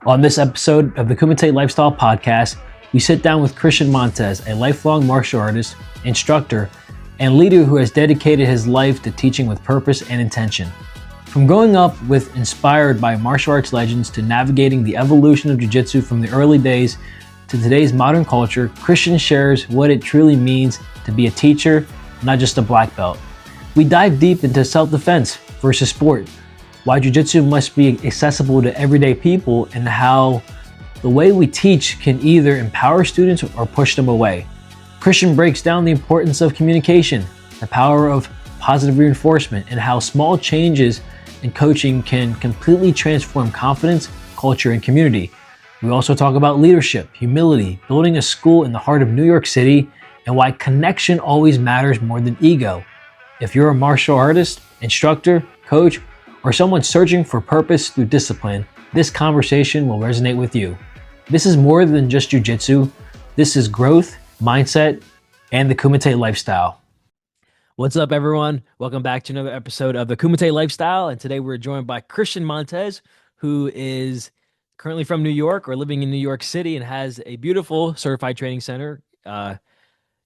On this episode of the Kumite Lifestyle Podcast, we sit down with Christian Montes, a lifelong martial artist, instructor, and leader who has dedicated his life to teaching with purpose and intention. From growing up with inspired by martial arts legends to navigating the evolution of Jiu-Jitsu from the early days to today's modern culture, Christian shares what it truly means to be a teacher, not just a black belt. We dive deep into self-defense versus sport, why Jiu-Jitsu must be accessible to everyday people, and how the way we teach can either empower students or push them away. Christian breaks down the importance of communication, the power of positive reinforcement, and how small changes in coaching can completely transform confidence, culture, and community. We also talk about leadership, humility, building a school in the heart of New York City, and why connection always matters more than ego. If you're a martial artist, instructor, coach, or someone searching for purpose through discipline, this conversation will resonate with you. This is more than just Jiu-Jitsu. This is growth, mindset, and the Kumite lifestyle. What's up, everyone? Welcome back to another episode of the Kumite lifestyle. And today we're joined by Christian Montes, who is currently from New York or living in New York City and has a beautiful certified training center,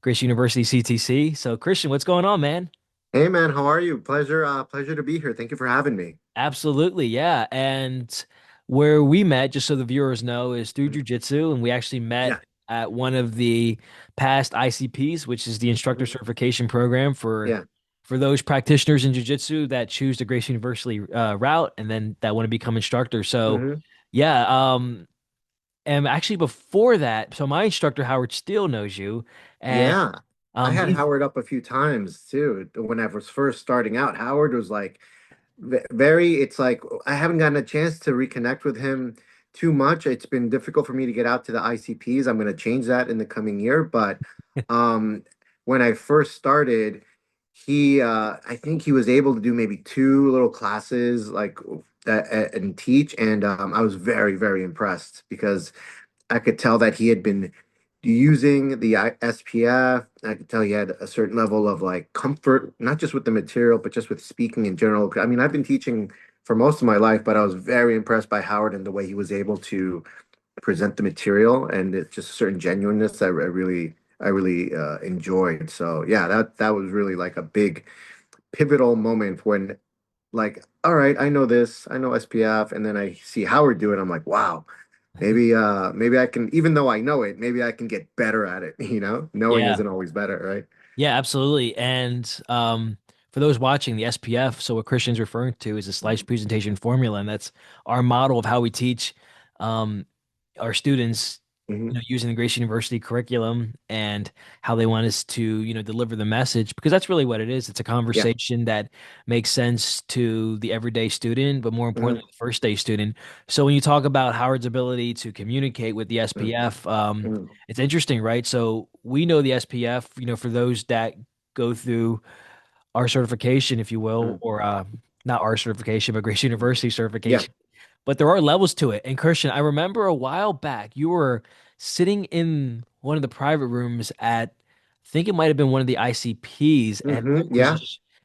Grace University CTC. So Christian, what's going on, man? Hey man, how are you? Pleasure to be here. Thank you for having me. Absolutely, yeah. And where we met, just so the viewers know, is through Mhm. Jiu-Jitsu, and we actually met Yeah. at one of the past ICPs, which is the instructor Mhm. certification program for Yeah. those practitioners in Jiu-Jitsu that choose the Grace University route and then that want to become instructors. So, hmm yeah. And actually before that, so my instructor Howard Steele knows you, and Yeah. I had he's Howard up a few times too. When I was first starting out, Howard was like very, it's like I haven't gotten a chance to reconnect with him too much. It's been difficult for me to get out to the ICPs. I'm going to change that in the coming year. But um, when I first started, I think he was able to do maybe two little classes and teach. And I was very, very impressed because I could tell that he had been using the SPF. I could tell he had a certain level of like comfort, not just with the material, but just with speaking in general. I mean, I've been teaching for most of my life, but I was very impressed by Howard and the way he was able to present the material, and it's just a certain genuineness that I really enjoyed. So yeah, that was really like a big pivotal moment when like, all right, I know this, I know SPF, and then I see Howard do it. I'm like, wow, maybe I can, even though I know it, maybe I can get better at it, you know? Knowing yeah. isn't always better, right? Yeah, absolutely. And for those watching, the SPF, so what Christian's referring to is a slice presentation formula, and that's our model of how we teach um, our students, hmm using the Grace University curriculum and how they want us to, deliver the message, because that's really what it is. It's a Yeah. conversation that makes sense to the everyday student, but more hmm importantly, the first day student. So when you talk about Howard's ability to communicate with the SPF, hmm it's interesting, right? So we know the SPF, for those that go through our certification, if you will, hmm or not our certification, but Grace University Yeah. certification. But there are levels to it. And Christian, I remember a while back, you were sitting in one of the private rooms at, I think it might have been one of the ICPs, and Yeah.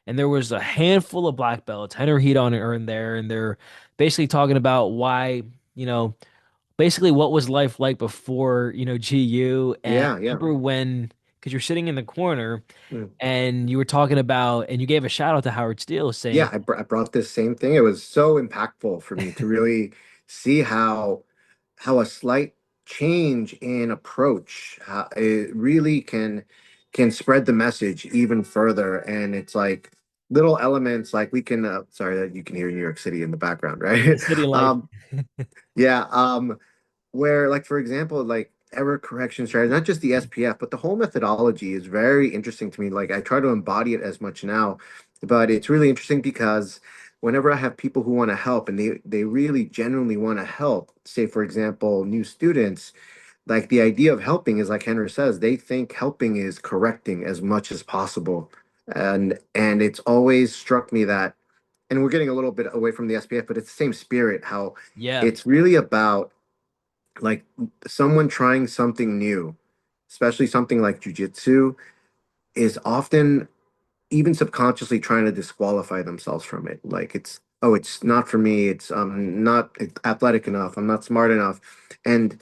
there was a handful of black belts, Henry Heat on it or in there, and they're basically talking about why, you know, basically what was life like before, GU. And Yeah. Yeah. remember when, because you're sitting in the corner Mm. and you were talking about, and you gave a shout out to Howard Steele saying, Yeah. I brought this same thing. It was so impactful for me to really see how a slight change in approach it really can spread the message even further. And it's like little elements like we can sorry that you can hear New York City in the background, right? city life. um yeah where like for example like error correction strategy, not just the SPF but the whole methodology is very interesting to me. Like I try to embody it as much now, but it's really interesting because whenever I have people who want to help and they really genuinely want to help, say for example new students, like the idea of helping is like Henry says, they think helping is correcting as much as possible. And it's always struck me that, and we're getting a little bit away from the SPF, but it's the same spirit, how Yeah. it's really about like someone trying something new, especially something like jujitsu, is often even subconsciously trying to disqualify themselves from it. Like it's oh, it's not for me. It's not athletic enough. I'm not smart enough. And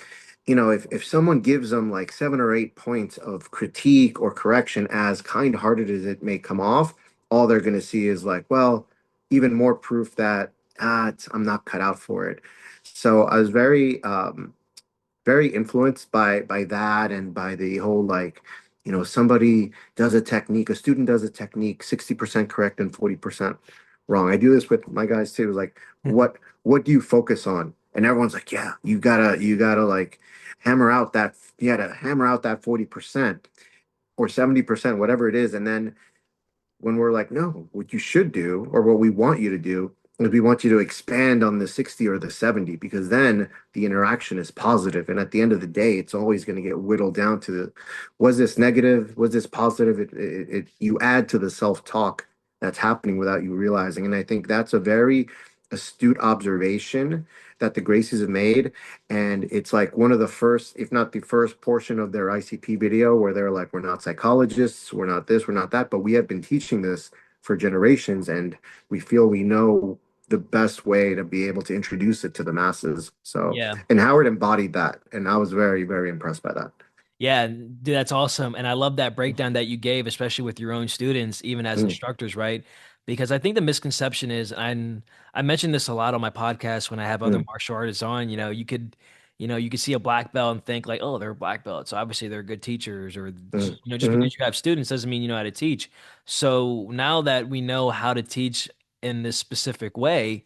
if someone gives them like 7 or 8 points of critique or correction, as kind-hearted as it may come off, all they're going to see is like, well, even more proof that I'm not cut out for it. So I was very influenced by that and by the whole like, somebody does a technique, a student does a technique 60% correct and 40% wrong. I do this with my guys too. Like, what do you focus on? And everyone's like, yeah, you gotta like you gotta hammer out that 40% or 70%, whatever it is. And then when we're like, no, what you should do, or what we want you to do, is we want you to expand on the 60 or the 70, because then the interaction is positive. And at the end of the day, it's always going to get whittled down to was this negative? Was this positive? You add to the self-talk that's happening without you realizing. And I think that's a very astute observation that the Gracies have made. And it's like one of the first, if not the first portion of their ICP video where they're like, we're not psychologists, we're not this, we're not that, but we have been teaching this for generations, and we feel we know the best way to be able to introduce it to the masses. So, Yeah. and Howard embodied that, and I was very, very impressed by that. Yeah, dude, that's awesome. And I love that breakdown that you gave, especially with your own students, even as Mm, instructors, right? Because I think the misconception is, and I mention this a lot on my podcast when I have other mm, martial artists on, you could see a black belt and think like, oh, they're a black belt. So obviously they're good teachers, or mm, just mm, because you have students doesn't mean you know how to teach. So now that we know how to teach in this specific way,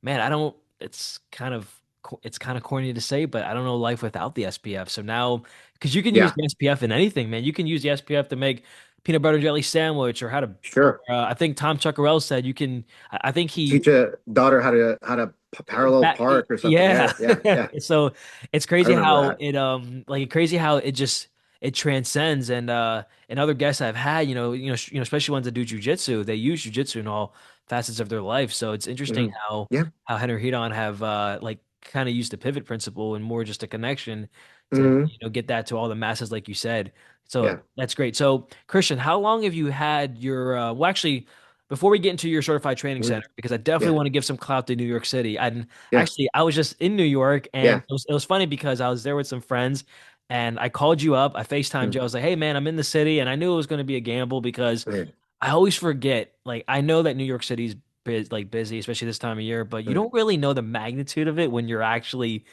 man, I don't, it's kind of corny to say, but I don't know life without the SPF. So now, because you can use yeah, the SPF in anything, man. You can use the SPF to make peanut butter and jelly sandwich, or how to. sure. I think Tom Chuckarell said you can. I think he Teach a daughter how to parallel back, park or something. yeah. Yeah, yeah, yeah. So it's I crazy remember how that. crazy how it just it transcends. And other guests I've had, especially ones that do jujitsu, they use jujitsu in all facets of their life. So it's interesting Hmm. Yeah. how Henry Hedon have like kind of used the pivot principle and more just a connection to Hmm. get that to all the masses, like you said. So Yeah. that's great. So Christian, how long have you had your well, actually, before we get into your certified training Hmm. center, because I definitely Yeah. want to give some clout to New York City. And Yeah. actually, I was just in New York, and Yeah. it was funny because I was there with some friends, and I called you up. I FaceTimed you. I Mm. was like, "Hey, man, I'm in the city," and I knew it was going to be a gamble because Okay. I always forget. Like, I know that New York City's busy, especially this time of year, but you don't really know the magnitude of it when you're actually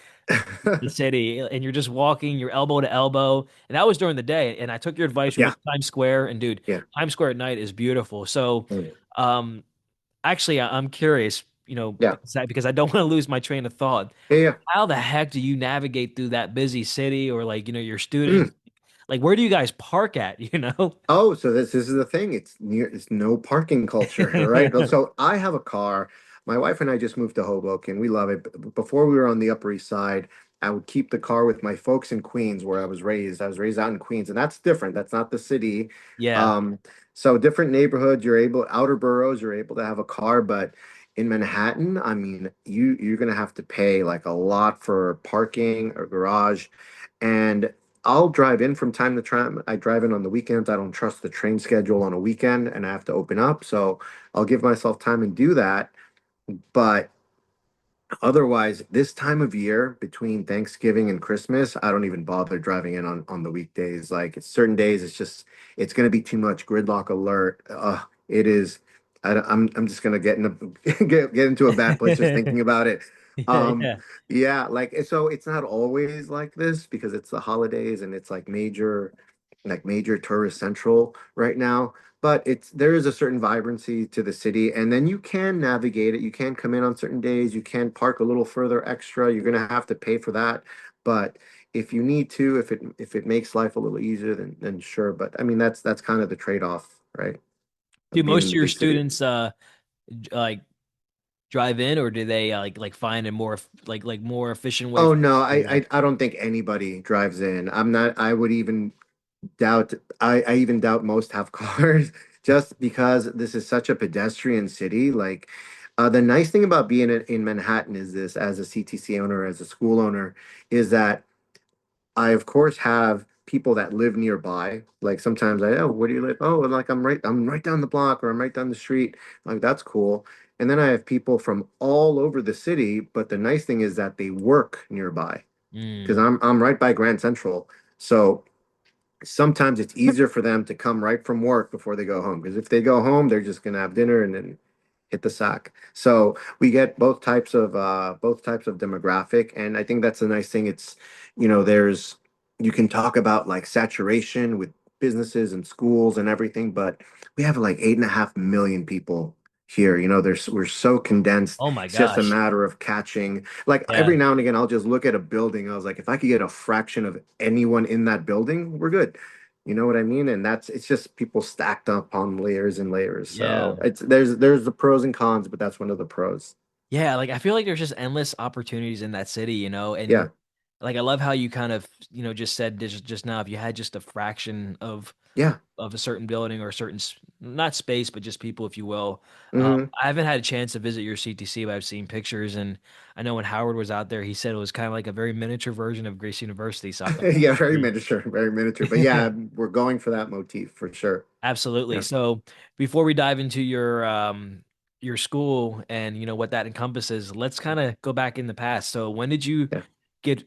the city and you're just walking, you're elbow to elbow. And that was during the day. And I took your advice. We Yeah. went to Times Square, and dude, Yeah. Times Square at night is beautiful. So, Mm. um, actually, I'm curious, Yeah. because I don't want to lose my train of thought. Yeah. Yeah. How the heck do you navigate through that busy city, or like, your students? Mm. Like, where do you guys park at, you know? Oh, so this is the thing. It's no parking culture, right? So I have a car. My wife and I just moved to Hoboken. We love it. Before we were on the Upper East Side, I would keep the car with my folks in Queens, where I was raised. I was raised out in Queens, and that's different. That's not the city. Yeah. Um, so different neighborhoods, outer boroughs, you're able to have a car, but in Manhattan, I mean, you're gonna have to pay like a lot for parking or garage. And I'll drive in from time to time. I drive in on the weekends. I don't trust the train schedule on a weekend, and I have to open up. So I'll give myself time and do that. But otherwise, this time of year between Thanksgiving and Christmas, I don't even bother driving in on the weekdays. Like it's certain days, it's going to be too much gridlock alert. It is. I'm just gonna get in a get into a bad place just thinking about it. Yeah, Um, yeah. yeah, like so it's not always like this because it's the holidays and it's like major tourist central right now, but there is a certain vibrancy to the city, and then you can navigate it. You can come in on certain days, you can park a little further extra. You're gonna have to pay for that, but if you need to, if it makes life a little easier, then sure. But I mean that's kind of the trade-off, right? Do Of being most in of the your big city. students like drive in, or do they like find a more more efficient way Oh for no, them to do that? I don't think anybody drives in. I'm not. I would even doubt. I even doubt most have cars, just because this is such a pedestrian city. Like, the nice thing about being in Manhattan is this, as a CTC owner, as a school owner, is that I of course have people that live nearby. Like sometimes where do you live? Oh, like I'm right down the block, or I'm right down the street. Like that's cool. And then I have people from all over the city, but the nice thing is that they work nearby because Mm. I'm right by Grand Central. So sometimes it's easier for them to come right from work before they go home. Because if they go home, they're just gonna have dinner and then hit the sack. So we get both types of demographic, and I think that's a nice thing. It's there's you can talk about like saturation with businesses and schools and everything, but we have like 8.5 million people here. We're so condensed. Oh my It's just a gosh. matter of catching. Like every Yeah. now and again, I'll just look at a building. I was like, if I could get a fraction of anyone in that building, we're good. You know what I mean? And it's just people stacked up on layers and layers. Yeah. So there's the pros and cons, but that's one of the pros. Yeah, like I feel like there's just endless opportunities in that city, and Yeah. like I love how you kind of, just said just now if you had just a fraction Yeah. of a certain building or a certain not space, but just people, if you will. Hmm. I haven't had a chance to visit your CTC, but I've seen pictures, and I know when Howard was out there, he said it was kind of like a very miniature version of Grace University. So I thought that Yeah, was very pretty. miniature, very miniature. But yeah, we're going for that motif for sure. Absolutely. Yeah. So before we dive into your school and what that encompasses, let's kind of go back in the past. So when did you Yeah. get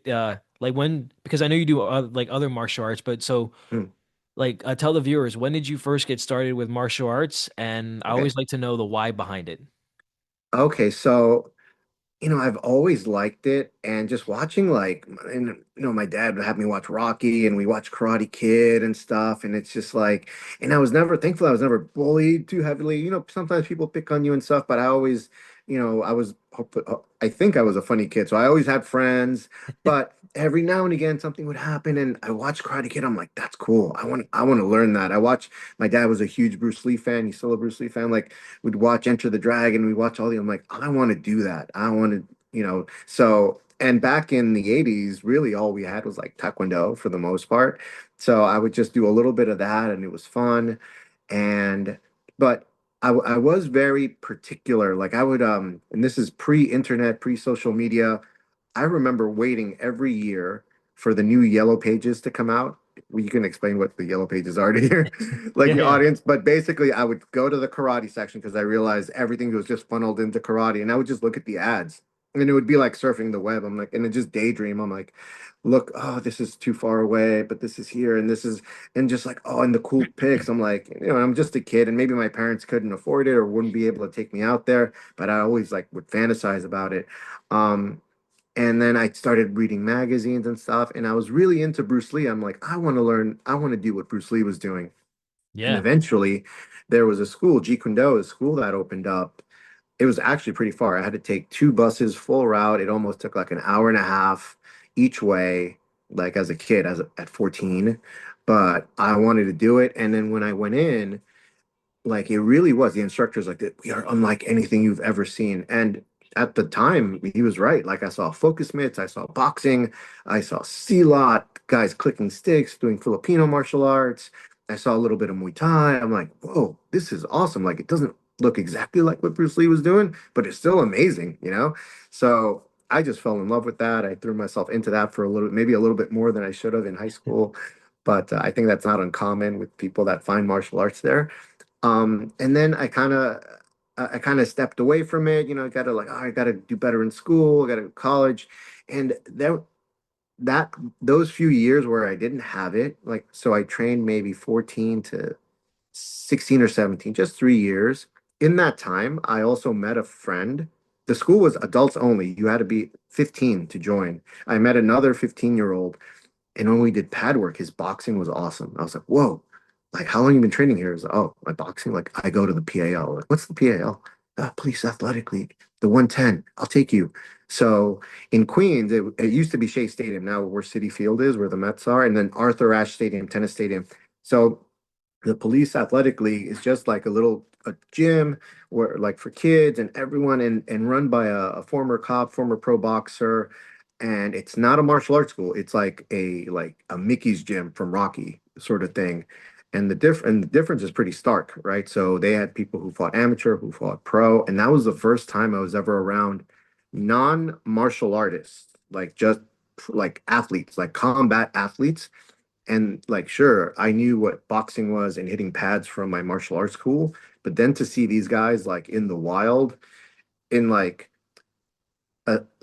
like when, because I know you do like other martial arts, but so Mm. like tell the viewers, when did you first get started with martial arts? And I Okay. always like to know the why behind it. Okay. So I've always liked it, and just watching my dad would have me watch Rocky, and we watch Karate Kid and stuff, and it's just like, and I was never thankful I was never bullied too heavily. Sometimes people pick on you and stuff, but I always, I think I was a funny kid, so I always had friends, but every now and again something would happen, and I watch Karate Kid. I'm like, that's cool. I want to learn that. My dad was a huge Bruce Lee fan. He's still a Bruce Lee fan. Like we'd watch Enter the Dragon, we watch all the. I'm like, I want to do that. I want to, So, and back in the 80s, really all we had was like Taekwondo for the most part. So I would just do a little bit of that, and it was fun. And but I was very particular. Like I would, and this is pre-internet, pre-social media. I remember waiting every year for the new Yellow Pages to come out. Well, you can explain what the Yellow Pages are to your like Yeah, the yeah. audience, but basically I would go to the karate section because I realized everything was just funneled into karate, and I would just look at the ads, and it would be like surfing the web. I'm like, and then just daydream. I'm like, look, oh, this is too far away, but this is here, and this is, and just like, oh, and the cool pics. I'm like, I'm just a kid, and maybe my parents couldn't afford it or wouldn't be able to take me out there, but I always like would fantasize about it. Um, and then I started reading magazines and stuff, and I was really into Bruce Lee. I'm like, I want to learn, I want to do what Bruce Lee was doing. And Yeah. eventually, there was a school, Jeet Kune Do, a school that opened up. It was actually pretty far. I had to take two buses, full route. It almost took like an hour and a half each way, like as a kid, at 14. But I wanted to do it. And then when I went in, like it really was. The instructor's like, we are unlike anything you've ever seen. And at the time, he was right. Like I saw focus mitts, I saw boxing, I saw C-lot, guys clicking sticks, doing Filipino martial arts. I saw a little bit of Muay Thai. I'm like, whoa, this is awesome. Like it doesn't look exactly like what Bruce Lee was doing, but it's still amazing. So I just fell in love with that. I threw myself into that for maybe a little bit more than I should have in high school. But I think that's not uncommon with people that find martial arts there. And then I kind of stepped away from it. I got to like, oh, I got to do better in school. I got to go to college, and that those few years where I didn't have it, like, so I trained maybe 14 to 16 or 17, just 3 years. In that time, I also met a friend. The school was adults only. You had to be 15 to join. I met another 15-year-old, and when we did pad work, his boxing was awesome. I was like, whoa, like how long you been training here? He's like, oh, my boxing, like I go to the PAL. Like, what's the PAL? Police Athletic League, the 110. I'll take you. So in Queens, it used to be Shea Stadium, now where City Field is, where the Mets are, and then Arthur Ashe Stadium, tennis stadium. So the police athletic league is just like a gym where like for kids and everyone, and run by a former cop, former pro boxer. And it's not a martial arts school. It's like a Mickey's gym from Rocky sort of thing. And the difference is pretty stark, right? So they had people who fought amateur, who fought pro, and that was the first time I was ever around non-martial artists, like just like athletes, like combat athletes. And like, sure, I knew what boxing was and hitting pads from my martial arts school, but then to see these guys like in the wild, in like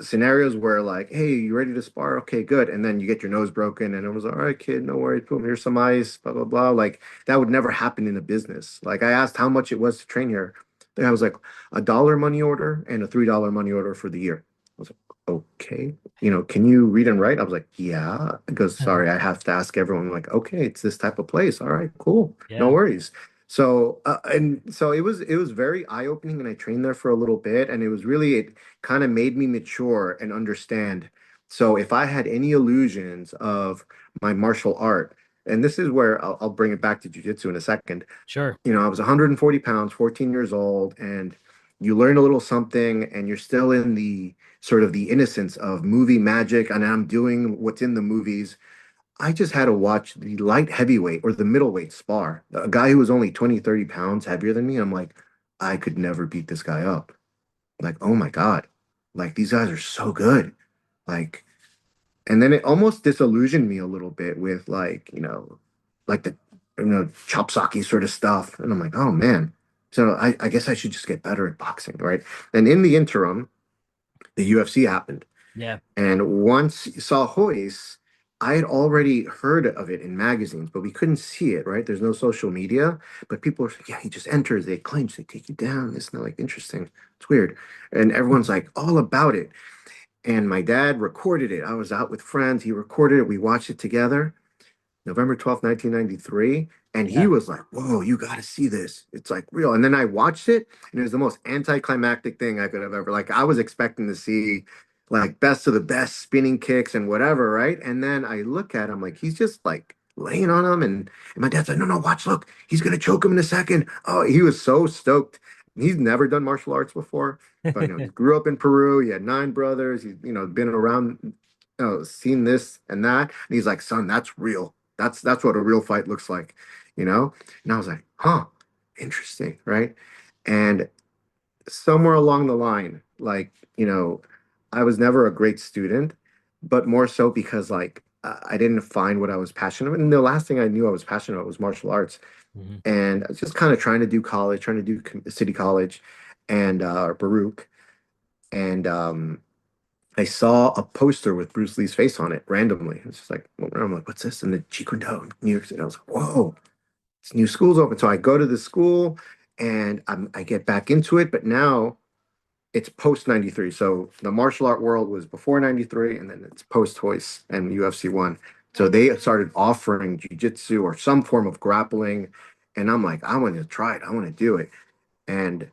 scenarios where like, hey, you ready to spar? Okay, good. And then you get your nose broken, and it was all right, kid, no worries. Boom, here's some ice, blah blah blah. Like that would never happen in a business. Like I asked how much it was to train here. The guy was like $1 money order and a $3 money order for the year. I was like, okay, can you read and write? I was like, yeah. He goes, sorry, I have to ask everyone. I'm like, okay, it's this type of place. All right, cool, no Yeah, worries. So and so it was very eye-opening, and I trained there for a little bit, and it was really it kind of made me mature and understand. So if I had any illusions of my martial art, and this is where I'll bring it back to jujitsu in a second. sure. I was 140 pounds, 14 years old, and you learn a little something, and you're still in the sort of the innocence of movie magic, and I'm doing what's in the movies. I just had to watch the light heavyweight or the middleweight spar. A guy who was only 20, 30 pounds heavier than me. I'm like, I could never beat this guy up. Like, oh my God, like these guys are so good. Like, and then it almost disillusioned me a little bit with like, like the, chop socky sort of stuff. And I'm like, oh man. So I guess I should just get better at boxing, right? And in the interim, the UFC happened. Yeah, And once you saw Hoist, I had already heard of it in magazines, but we couldn't see it, right? There's no social media, but people are like, yeah, he just enters, they clinch, they take you down. It's not like interesting. It's weird. And everyone's like all about it. And my dad recorded it. I was out with friends. He recorded it. We watched it together. November 12th, 1993. And he yeah, was like, whoa, you got to see this. It's like real. And then I watched it, and it was the most anticlimactic thing I could have ever, like, I was expecting to see like best of the best spinning kicks and whatever, right? And then I look at him like he's just like laying on him. And my dad's like, no, no, watch, look, he's going to choke him in a second. Oh, he was so stoked. He's never done martial arts before, but he grew up in Peru. He had 9 brothers. He's, been around, seen this and that. And he's like, son, that's real. That's what a real fight looks like, you know? And I was like, huh, interesting, right? And somewhere along the line, like, I was never a great student, but more so because like I didn't find what I was passionate about. And the last thing I knew I was passionate about was martial arts. mhm, And I was just kind of trying to do college, trying to do city college and Baruch. And I saw a poster with Bruce Lee's face on it randomly. It's just like, I'm like, what's this? And the Jeet New York City. I was like, whoa, this new school's open. So I go to the school, and I get back into it. But now it's post 93. So the martial art world was before 93, and then it's post Hoist and UFC 1. So they started offering jiu-jitsu or some form of grappling. And I'm like, I want to try it. I want to do it. And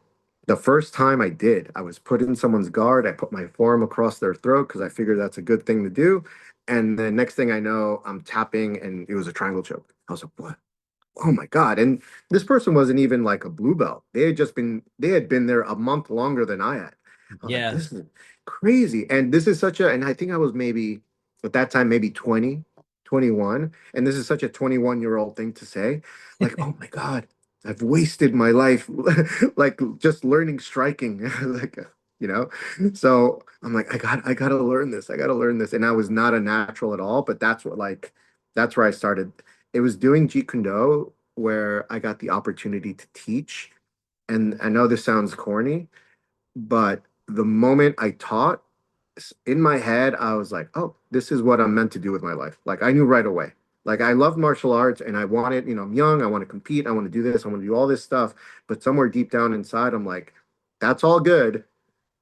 the first time I did, I was put in someone's guard. I put my forearm across their throat because I figured that's a good thing to do. And the next thing I know, I'm tapping, and it was a triangle choke. I was like, what? Oh my God. And this person wasn't even like a blue belt. They had been there a month longer than I had. I was like, yeah, this is crazy. And this is and I think I was maybe at that time, maybe 20, 21. And this is such a 21-year-old thing to say. Like, oh my God, I've wasted my life like just learning striking. Like, you know? So I'm like, I gotta learn this. I gotta learn this. And I was not a natural at all, but that's where I started. It was doing Jeet Kune Do where I got the opportunity to teach. And I know this sounds corny, but the moment I taught, in my head, I was like, oh, this is what I'm meant to do with my life. Like I knew right away. Like I love martial arts, and I wanted, I'm young, I want to compete, I want to do this, I want to do all this stuff. But somewhere deep down inside, I'm like, that's all good,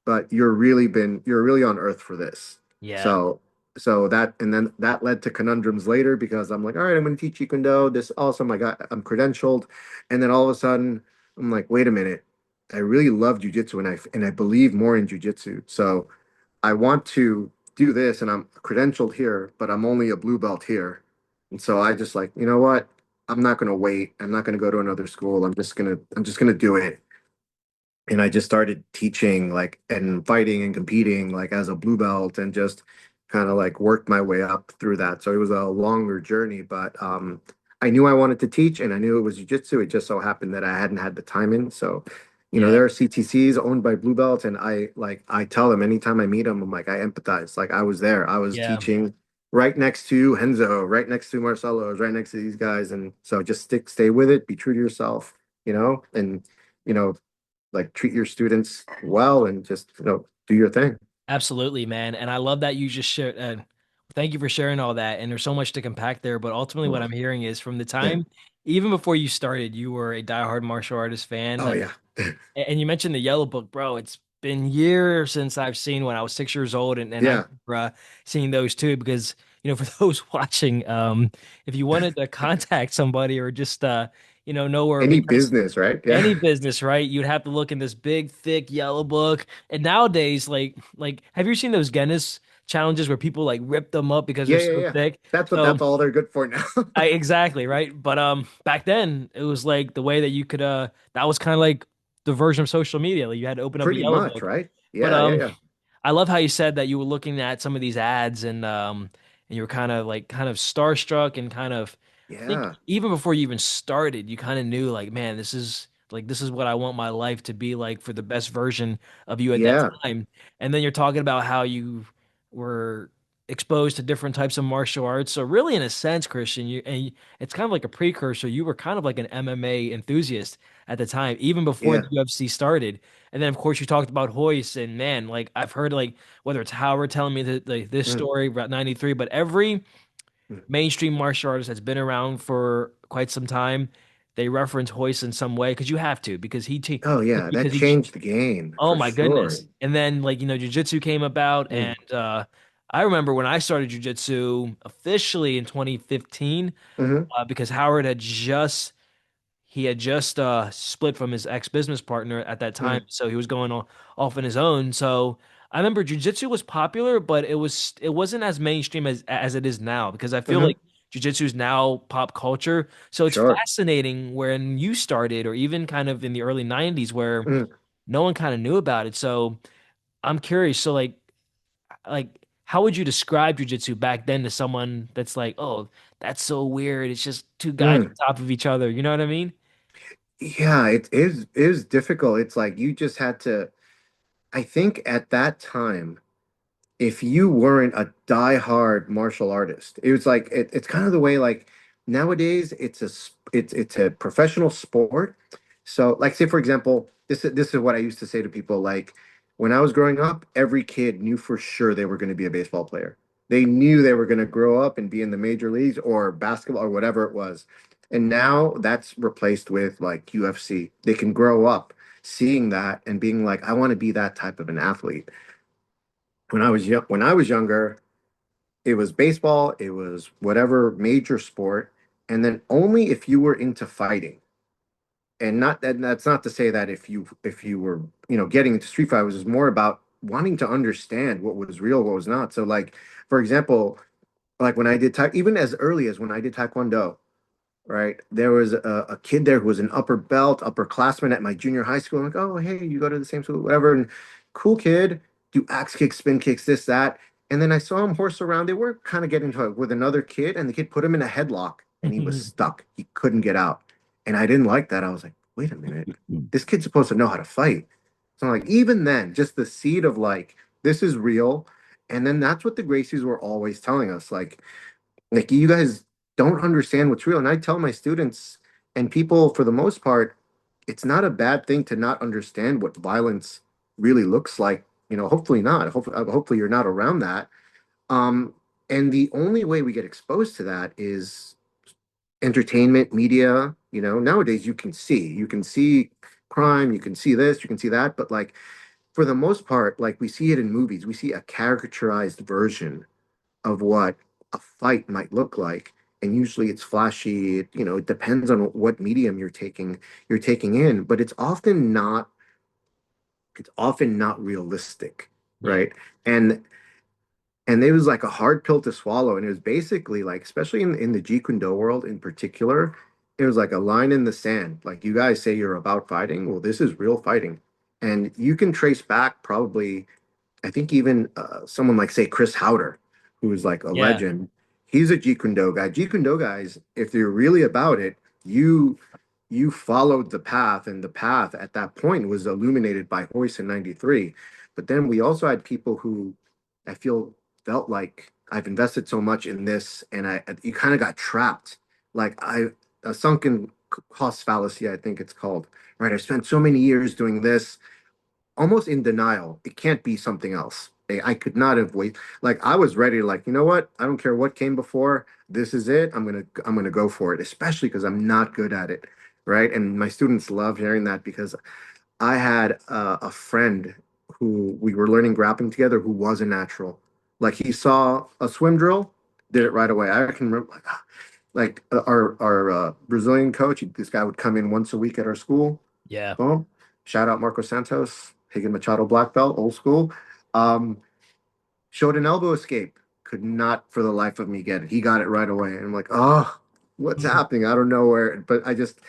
but you're really on earth for this. yeah, So that, and then that led to conundrums later because I'm like, all right, I'm going to teach Taekwondo. This awesome. I'm credentialed. And then all of a sudden I'm like, wait a minute. I really love jujitsu, and I believe more in jujitsu. So I want to do this, and I'm credentialed here, but I'm only a blue belt here. And so I just like, you know what? I'm not going to wait. I'm not going to go to another school. I'm just going to do it. And I just started teaching like and fighting and competing like as a blue belt, and just kind of like worked my way up through that. So it was a longer journey, but I knew I wanted to teach, and I knew it was jiu-jitsu. It just so happened that I hadn't had the time in. So, yeah, there are CTCs owned by blue belts, and I tell them anytime I meet them, I'm like, I empathize. Like I was there. I was yeah. teaching right next to Henzo, right next to Marcelo, I was right next to these guys. And so just stay with it, be true to yourself, and you know like treat your students well and just, do your thing. Absolutely, man. And I love that you just shared. Thank you for sharing all that. And there's so much to compact there. But ultimately, what I'm hearing is from the Yeah. time, even before you started, you were a diehard martial artist fan. Oh yeah. And you mentioned the Yellow Book, bro. It's been years since I've seen when I was 6 years old, and I Yeah. remember seeing those too. Because for those watching, if you wanted to contact somebody or just know where a Any vacation business, right? Yeah. any business, right? You'd have to look in this big, thick yellow book. And nowadays, like, have you seen those Guinness challenges where people like rip them up because they're Yeah, yeah, so yeah. thick? That's what So that's all they're good for now. I exactly right. But back then it was like the way that you could that was kind of like the version of social media. Like you had to open up a Pretty yellow much, book. right? But Yeah, yeah, yeah. I love how you said that you were looking at some of these ads and you were kind of starstruck and kind of I think Yeah. even before you even started, you kind of knew like, man, this is what I want my life to be like for the best version of you at that Yeah. time. And then you're talking about how you were exposed to different types of martial arts. So really, in a sense, Christian, it's kind of like a precursor. You were kind of like an MMA enthusiast at the time, even before the Yeah. UFC started. And then, of course, you talked about Hoist, and man, like I've heard like whether it's Howard telling me that like this Mm, story about '93, but every mm. mainstream martial artist that's been around for quite some time, they reference Hoist in some way because you have to Oh yeah, that because he changed the game oh for my sure. goodness. And then like Jiu-Jitsu came about, Mm, and I remember when I started Jiu-Jitsu officially in 2015 hmm because Howard had just split from his ex-business partner at that time, mm, so he was going off on his own. So I remember jiu-jitsu was popular, but it wasn't as mainstream as it is now because I feel hmm like jiu-jitsu is now pop culture. So it's Sure. fascinating when you started, or even kind of in the early '90s, where Mm. no one kind of knew about it. So I'm curious. So like how would you describe jiu-jitsu back then to someone that's like, oh, that's so weird. It's just two guys Mm. on top of each other. You know what I mean? Yeah, it is difficult. It's like you just had to, I think at that time, if you weren't a die-hard martial artist, it was like it's kind of the way like nowadays it's a professional sport. So like say for example, this is what I used to say to people like when I was growing up, every kid knew for sure they were going to be a baseball player. They knew they were going to grow up and be in the major leagues or basketball or whatever it was. And now that's replaced with like UFC. They can grow up seeing that and being like, I want to be that type of an athlete. When I was younger, it was baseball, it was whatever major sport, and then only if you were into fighting. And that's not to say that if you were, getting into street fight, it was more about wanting to understand what was real, what was not. So like, for example, like when I did even as early as when I did Taekwondo, right? There was a kid there who was an upper belt, upperclassman at my junior high school. I'm like, oh, hey, you go to the same school, whatever. And cool kid, do axe kicks, spin kicks, this, that. And then I saw him horse around. They were kind of getting into it with another kid, and the kid put him in a headlock, and he was stuck. He couldn't get out. And I didn't like that. I was like, wait a minute, this kid's supposed to know how to fight. So like, even then, just the seed of like, this is real. And then that's what the Gracies were always telling us. Like you guys don't understand what's real. And I tell my students and people for the most part, it's not a bad thing to not understand what violence really looks like. Hopefully not. Hopefully you're not around that. Um, and the only way we get exposed to that is entertainment, media. Nowadays you can see crime, you can see this, you can see that, but like for the most part, like we see it in movies, we see a caricaturized version of what a fight might look like. And usually it's flashy. It depends on what medium you're taking in, but it's often not realistic, Yeah. right? And it was like a hard pill to swallow. And it was basically like, especially in the Jeet Kune Do world in particular, it was like a line in the sand. Like you guys say you're about fighting. Well, this is real fighting. And you can trace back probably I think even someone like say Chris Howder, who's like a Yeah. legend, he's a Jeet Kune Do guy. Jeet Kune Do guys, if they're really about it, you followed the path, and the path at that point was illuminated by Hoist in '93. But then we also had people who I feel felt like I've invested so much in this, and you kind of got trapped, like a sunken. cost fallacy, I think it's called. Right? I've spent so many years doing this, almost in denial. It can't be something else. I could not have waited. Like I was ready to like, you know what? I don't care what came before. This is it. I'm gonna go for it, especially because I'm not good at it. Right. And my students love hearing that because I had a friend who we were learning grappling together who was a natural. Like he saw a swim drill, did it right away. I can remember our Brazilian coach. This guy would come in once a week at our school. Yeah. Boom. Shout out Marco Santos, Higan Machado black belt, old school. Um, Showed an elbow escape. Could not for the life of me get it. He got it right away. And I'm like, oh, what's happening? I don't know where, but I just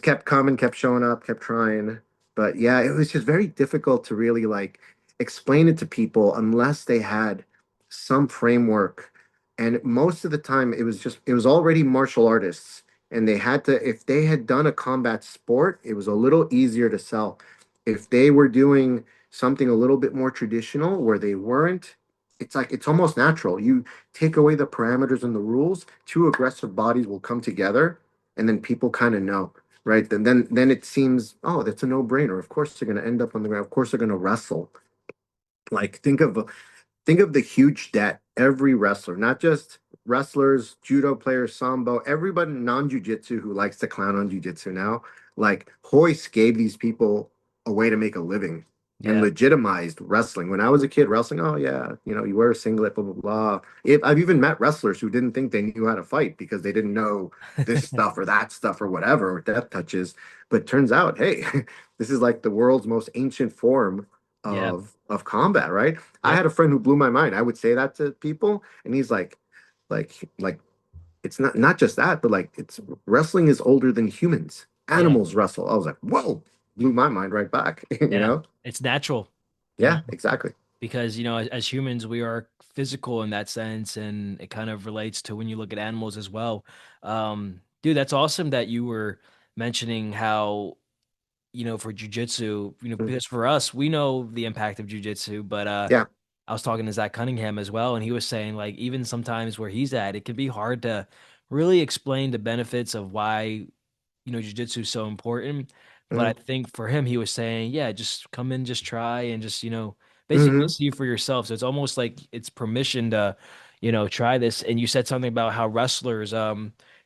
kept coming, kept showing up, kept trying. But yeah, it was just very difficult to really like explain it to people unless they had some framework. And most of the time it was already martial artists. And they had to, if they had done a combat sport, it was a little easier to sell. If they were doing something a little bit more traditional where they weren't, it's like it's almost natural. You take away the parameters and the rules, two aggressive bodies will come together, and then people kind of know, right? Then it seems, oh, that's a no-brainer. Of course they're going to end up on the ground. Of course they're going to wrestle. Like think of the huge debt every wrestler, not just wrestlers, judo players, sambo, everybody non-jujitsu who likes to clown on jujitsu now. Like Hoist gave these people a way to make a living and Yeah. legitimized wrestling. When I was a kid, wrestling, oh yeah, you wear a singlet, blah blah blah. I've even met wrestlers who didn't think they knew how to fight because they didn't know this stuff or that stuff or whatever, or death touches. But turns out, hey, this is like the world's most ancient form Yeah. of combat, right? I Yep. had a friend who blew my mind. I would say that to people, and he's like, it's not just that, but like it's wrestling is older than humans. Yeah. Animals wrestle. I was like, whoa, blew my mind right back. You Yeah. know? It's natural, you know, Yeah, exactly. because, as humans, we are physical in that sense, and it kind of relates to when you look at animals as well. Dude, that's awesome that you were mentioning how, for jujitsu, Mm. because for us, we know the impact of jujitsu, but Yeah. I was talking to Zach Cunningham as well, and he was saying like even sometimes where he's at, it can be hard to really explain the benefits of why jujitsu is so important. But I Mm. think for him, he was saying, yeah, just come in, just try, and just basically Hmm. see for yourself. So it's almost like it's permission to try this. And you said something about how wrestlers,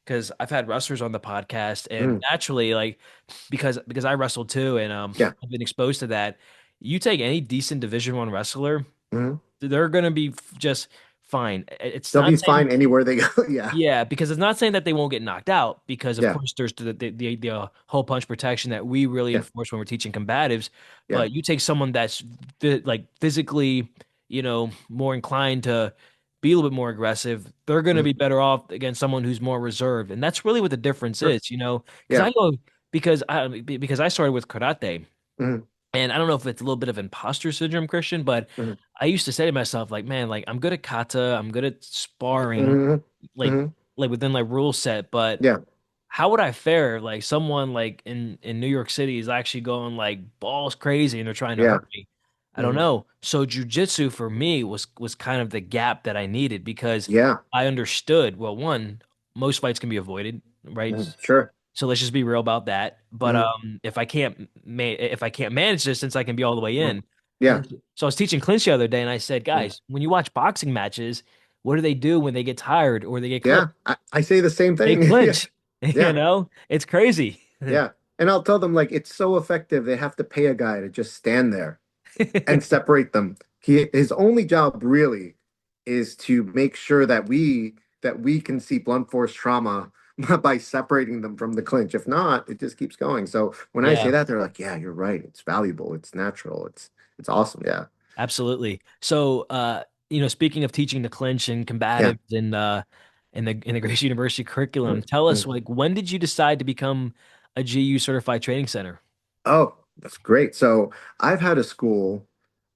because I've had wrestlers on the podcast, and Mm. naturally, like because I wrestled too, and Yeah. I've been exposed to that. You take any decent Division 1 wrestler, Hmm. they're gonna be just fine. It's They'll not be saying, fine anywhere they go. Yeah. yeah, because it's not saying that they won't get knocked out, because of Yeah. course there's the whole punch protection that we really Yeah. enforce when we're teaching combatives. Yeah. But you take someone that's like physically, more inclined to be a little bit more aggressive, they're going to Mm. be better off against someone who's more reserved, and that's really what the difference Sure. is, because Yeah. I know because I started with karate. Hmm. And I don't know if it's a little bit of imposter syndrome, Christian, but Hmm. I used to say to myself, like, man, like I'm good at kata, I'm good at sparring, Hmm. like Hmm. like within like rule set, but Yeah. how would I fare like someone like in New York City is actually going like balls crazy and they're trying to Yeah. hurt me? I don't Hmm. know. So jujitsu for me was kind of the gap that I needed because Yeah. I understood, well, one, most fights can be avoided, right? Hmm. Sure. So let's just be real about that. But Hmm. if I can't manage distance, I can be all the way Hmm. in. Yeah. And so I was teaching clinch the other day, and I said, Hmm. guys, when you watch boxing matches, what do they do when they get tired or they get clipped? Yeah. I say the same They thing. Yeah. clinch. Yeah. It's crazy. Yeah. And I'll tell them like it's so effective they have to pay a guy to just stand there and separate them. His only job really is to make sure that we can see blunt force trauma by separating them from the clinch. If not, it just keeps going. So when I say Yeah, that, they're like, "Yeah, you're right. It's valuable. It's natural. It's awesome." Yeah. absolutely. So, speaking of teaching the clinch and Yeah. combatives in the Gracie University Mm, curriculum, tell us mm. like when did you decide to become a GU certified training center? Oh, that's great. So I've had a school.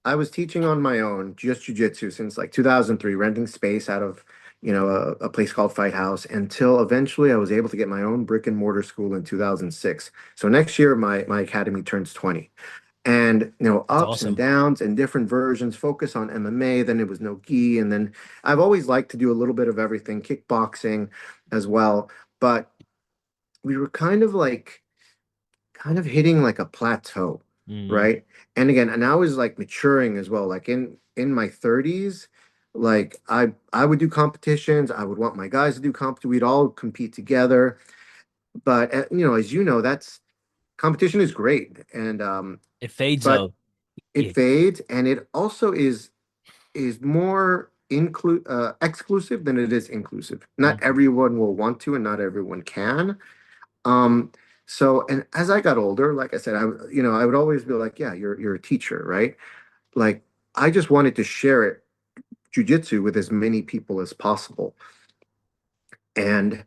I was teaching on my own, just jujitsu since like 2003, renting space out of, a place called Fight House until eventually I was able to get my own brick and mortar school in 2006. So next year my academy turns 20. And It's ups and awesome. downs and different versions, focus on MMA, then it was no gi, and then I've always liked to do a little bit of everything, kickboxing as well. But we were kind of hitting like a plateau, Mm, right? And again, and I was like maturing as well. Like in my 30s, like I would do competitions. I would want my guys to do competition. We'd all compete together. But as you know, that's competition is great, and it fades but though. it Yeah. fades, and it also is more exclusive than it is inclusive. Not Mm, everyone will want to, and not everyone can. Um, so, and as I got older, like I said, I would always be like, yeah, you're a teacher, right? Like, I just wanted to share it, jujitsu, with as many people as possible. And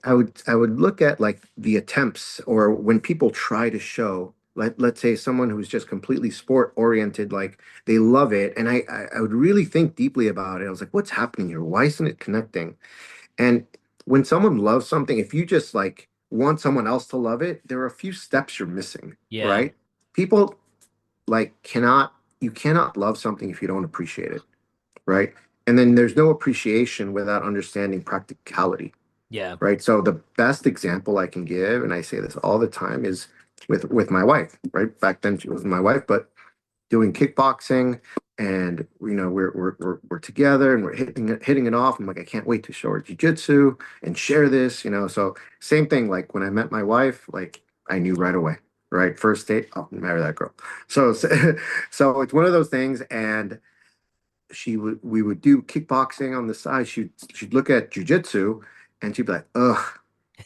I would look at like the attempts or when people try to show, let's say someone who's just completely sport oriented, like they love it. And I would really think deeply about it. I was like, what's happening here? Why isn't it connecting? And when someone loves something, if you just like want someone else to love it, there are a few steps you're missing, yeah. right? People like you cannot love something if you don't appreciate it, right? And then there's no appreciation without understanding practicality, Yeah. right? So the best example I can give, and I say this all the time, is with my wife, right? Back then she wasn't my wife, but doing kickboxing, and we're together and we're hitting it off. I'm like, I can't wait to show her jiu-jitsu and share this, so same thing, like when I met my wife, like I knew right away, right? First date, I'll marry that girl. So so it's one of those things. And we would do kickboxing on the side. She'd look at jiu-jitsu and she'd be like, ugh,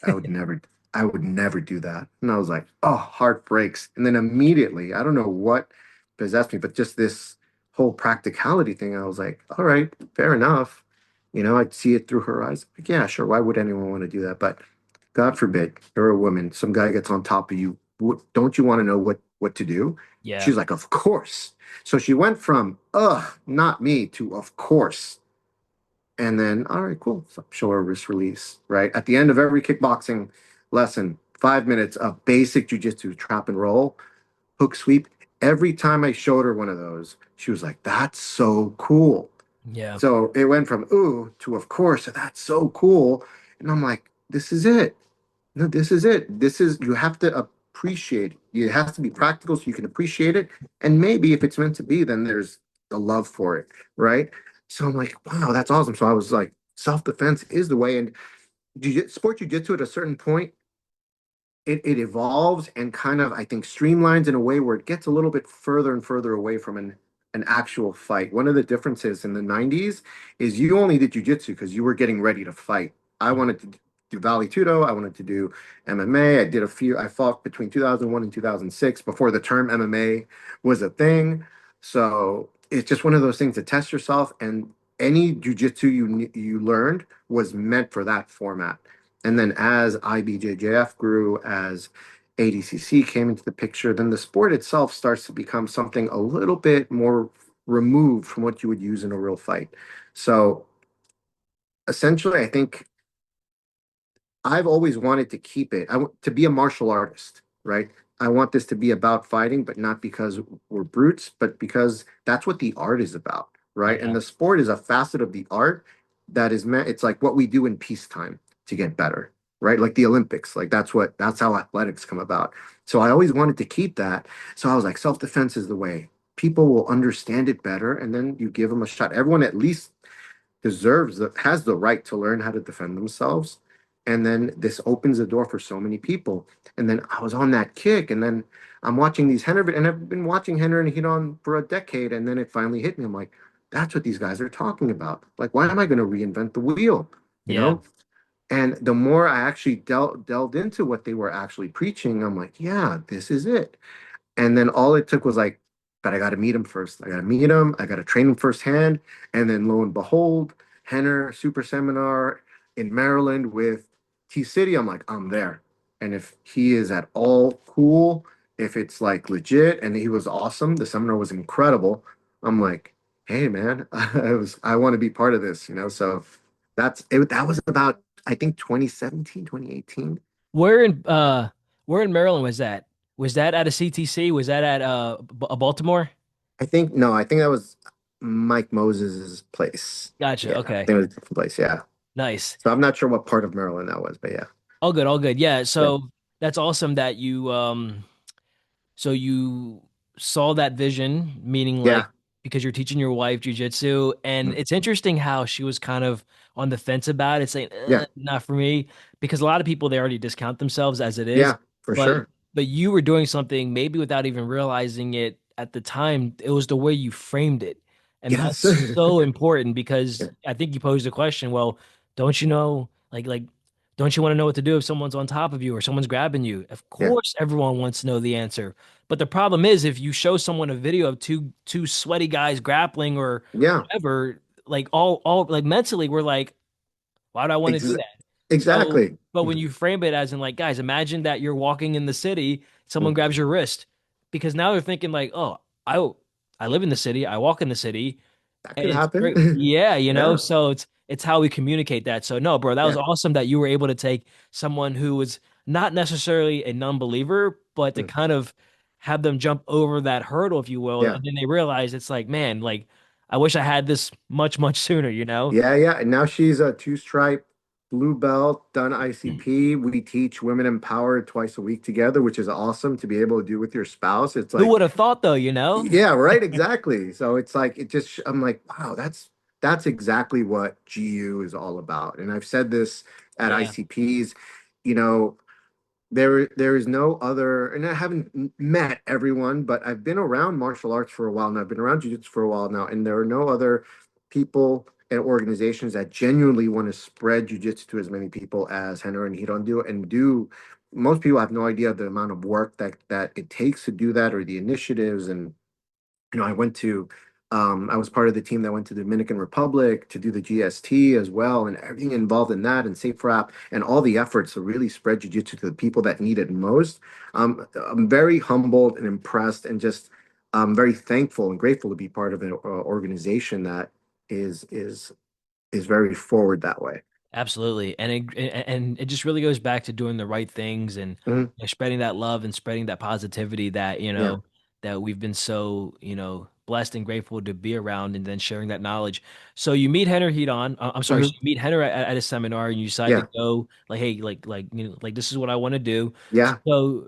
I would never I would never do that. And I was like, oh, heart breaks. And then immediately, I don't know what possessed me, but just this whole practicality thing, I was like, all right, fair enough. I'd see it through her eyes. Like, yeah, sure. Why would anyone want to do that? But God forbid, you're a woman, some guy gets on top of you. Don't you want to know what to do? Yeah. She's like, of course. So she went from, ugh, not me, to of course. And then, all right, cool. So show her wrist release, right? At the end of every kickboxing lesson, 5 minutes of basic jujitsu, trap and roll, hook sweep. Every time I showed her one of those, she was like, that's so cool. Yeah. So it went from ooh to of course, that's so cool. And I'm like, this is it. No, this is it. You have to appreciate it. It has to be practical so you can appreciate it. And maybe if it's meant to be, then there's the love for it, right? So I'm like, wow, that's awesome. So I was like, self-defense is the way. And sport jujitsu at a certain point, it evolves and kind of, I think, streamlines in a way where it gets a little bit further and further away from an actual fight. One of the differences in the 90s is you only did jujitsu because you were getting ready to fight. I Mm, wanted to do Valley Tudo. I wanted to do MMA. I fought between 2001 and 2006 before the term MMA was a thing. So it's just one of those things to test yourself. And any jujitsu you learned was meant for that format. And then as IBJJF grew, as ADCC came into the picture, then the sport itself starts to become something a little bit more removed from what you would use in a real fight. So essentially, I think I've always wanted to keep it. To be a martial artist, right? I want this to be about fighting, but not because we're brutes, but because that's what the art is about, right? And yeah. the sport is a facet of the art that is meant, it's like what we do in peacetime to get better, right? Like the Olympics, like that's how athletics come about. So I always wanted to keep that. So I was like, self-defense is the way. People will understand it better, and then you give them a shot. Everyone at least has the right to learn how to defend themselves. And then this opens the door for so many people. And then I was on that kick, and then I'm watching these Henry, and I've been watching Henry and Hedon for a decade, and then it finally hit me. I'm like, that's what these guys are talking about. Like, why am I going to reinvent the wheel? You Yeah. know? And the more I actually delved into what they were actually preaching, I'm like, yeah, this is it. And then all it took was like, but I got to meet him first. I got to meet him. I got to train him firsthand. And then lo and behold, Henner Super Seminar in Maryland with T City. I'm like, I'm there. And if he is at all cool, if it's like legit, and he was awesome, the seminar was incredible. I'm like, hey man, I want to be part of this, So that's it. That was about, I think, 2017, 2018. Where in where in Maryland was that? Was that at a CTC? Was that at Baltimore? I think no, I think that was Mike Moses's place. Gotcha. Yeah, I Okay. think it was a different place. Yeah. Nice. So I'm not sure what part of Maryland that was, but yeah. All good, all good. Yeah, Yeah. so that's awesome that you saw that vision, meaning like Yeah. because you're teaching your wife jujitsu, and Mm. it's interesting how she was kind of on the fence about it, saying, Yeah. not for me, because a lot of people they already discount themselves as it is, Yeah, for but sure. you were doing something maybe without even realizing it at the time. It was the way you framed it, and Yes. that's so important because Yeah. I think you posed a question. Well, don't you know, don't you want to know what to do if someone's on top of you or someone's grabbing you? Of Yeah. course, everyone wants to know the answer. But the problem is if you show someone a video of two sweaty guys grappling or Yeah. whatever, like all like mentally we're like, why do I want to Ex do that? So, exactly. but when you frame it as in like, guys, imagine that you're walking in the city, someone Mm. grabs your wrist, because now they're thinking like, oh, I live in the city, I walk in the city, That and could it's happen. great. Yeah, Yeah. so it's how we communicate that. So no, bro, that was Yeah. awesome that you were able to take someone who was not necessarily a non-believer, but to Mm. kind of have them jump over that hurdle, if you will, Yeah. and then they realize it's like, man, like I wish I had this much sooner, you know? Yeah, yeah. And now she's a two-stripe blue belt, done ICP. We teach women empowered twice a week together, which is awesome to be able to do with your spouse. It's Who like, would have thought though, you know? yeah, right, exactly. So it's like it just I'm like, wow, that's exactly what GU is all about. And I've said this at Yeah. ICPs, you know, there is no other, and I haven't met everyone, but I've been around martial arts for a while now. I've been around jiu-jitsu for a while now, and there are no other people and organizations that genuinely want to spread jiu-jitsu to as many people as Henner and Hiron do, and do. Most people have no idea the amount of work that it takes to do that, or the initiatives. And I went to, I was part of the team that went to the Dominican Republic to do the GST as well, and everything involved in that, and Safe Rap, and all the efforts to really spread jiu-jitsu to the people that need it most. I'm very humbled and impressed, and just very thankful and grateful to be part of an organization that is is very forward that way. Absolutely. And it just really goes back to doing the right things and Mhm. spreading that love and spreading that positivity that, Yeah. that we've been so, blessed and grateful to be around and then sharing that knowledge. So you meet Henner Hedon, I'm sorry, so Hmm. you meet Henner at a seminar and you decide to Yeah. go like, hey, like this is what I want to do. Yeah. So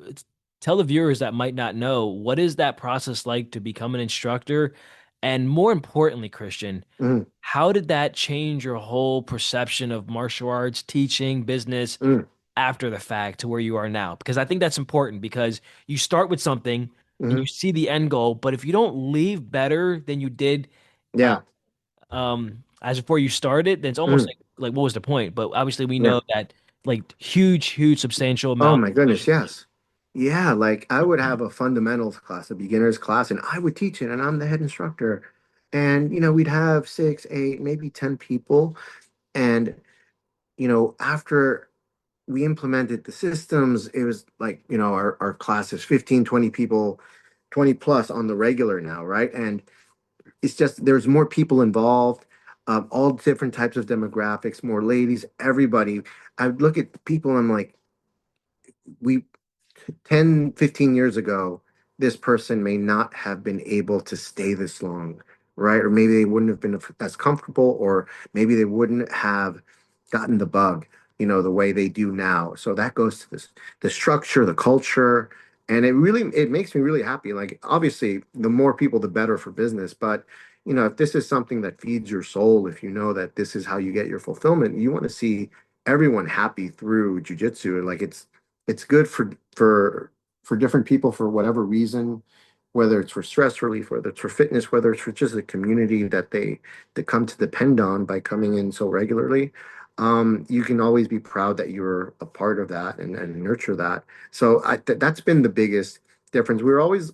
tell the viewers that might not know, what is that process like to become an instructor? And more importantly, Christian, Hmm. how did that change your whole perception of martial arts, teaching, business Hmm. after the fact to where you are now? Because I think that's important because you start with something and you Hmm. see the end goal, but if you don't leave better than you did uh, Yeah. as before you started, then it's almost Hmm. like what was the point? But obviously we Yeah. know that like huge, substantial Oh amount my of goodness, efficiency. yes. Yeah, like I would have a fundamentals class, a beginner's class, and I would teach it, and I'm the head instructor. And we'd have six, eight, maybe 10 people. And after we implemented the systems, it was like, our class is 15, 20 people, 20 plus on the regular now, right? And it's just there's more people involved, all different types of demographics, more ladies, everybody. I look at people and I'm like, we 10, 15 years ago, this person may not have been able to stay this long, right? Or maybe they wouldn't have been as comfortable, or maybe they wouldn't have gotten the bug, the way they do now. So that goes to the structure, the culture, and it makes me really happy. Like obviously, the more people, the better for business. But if this is something that feeds your soul, if you know that this is how you get your fulfillment, you want to see everyone happy through jujitsu. Like it's good for different people for whatever reason, whether it's for stress relief, whether it's for fitness, whether it's for just a community that come to depend on by coming in so regularly. You can always be proud that you're a part of that, and nurture that. So that's been the biggest difference. We were always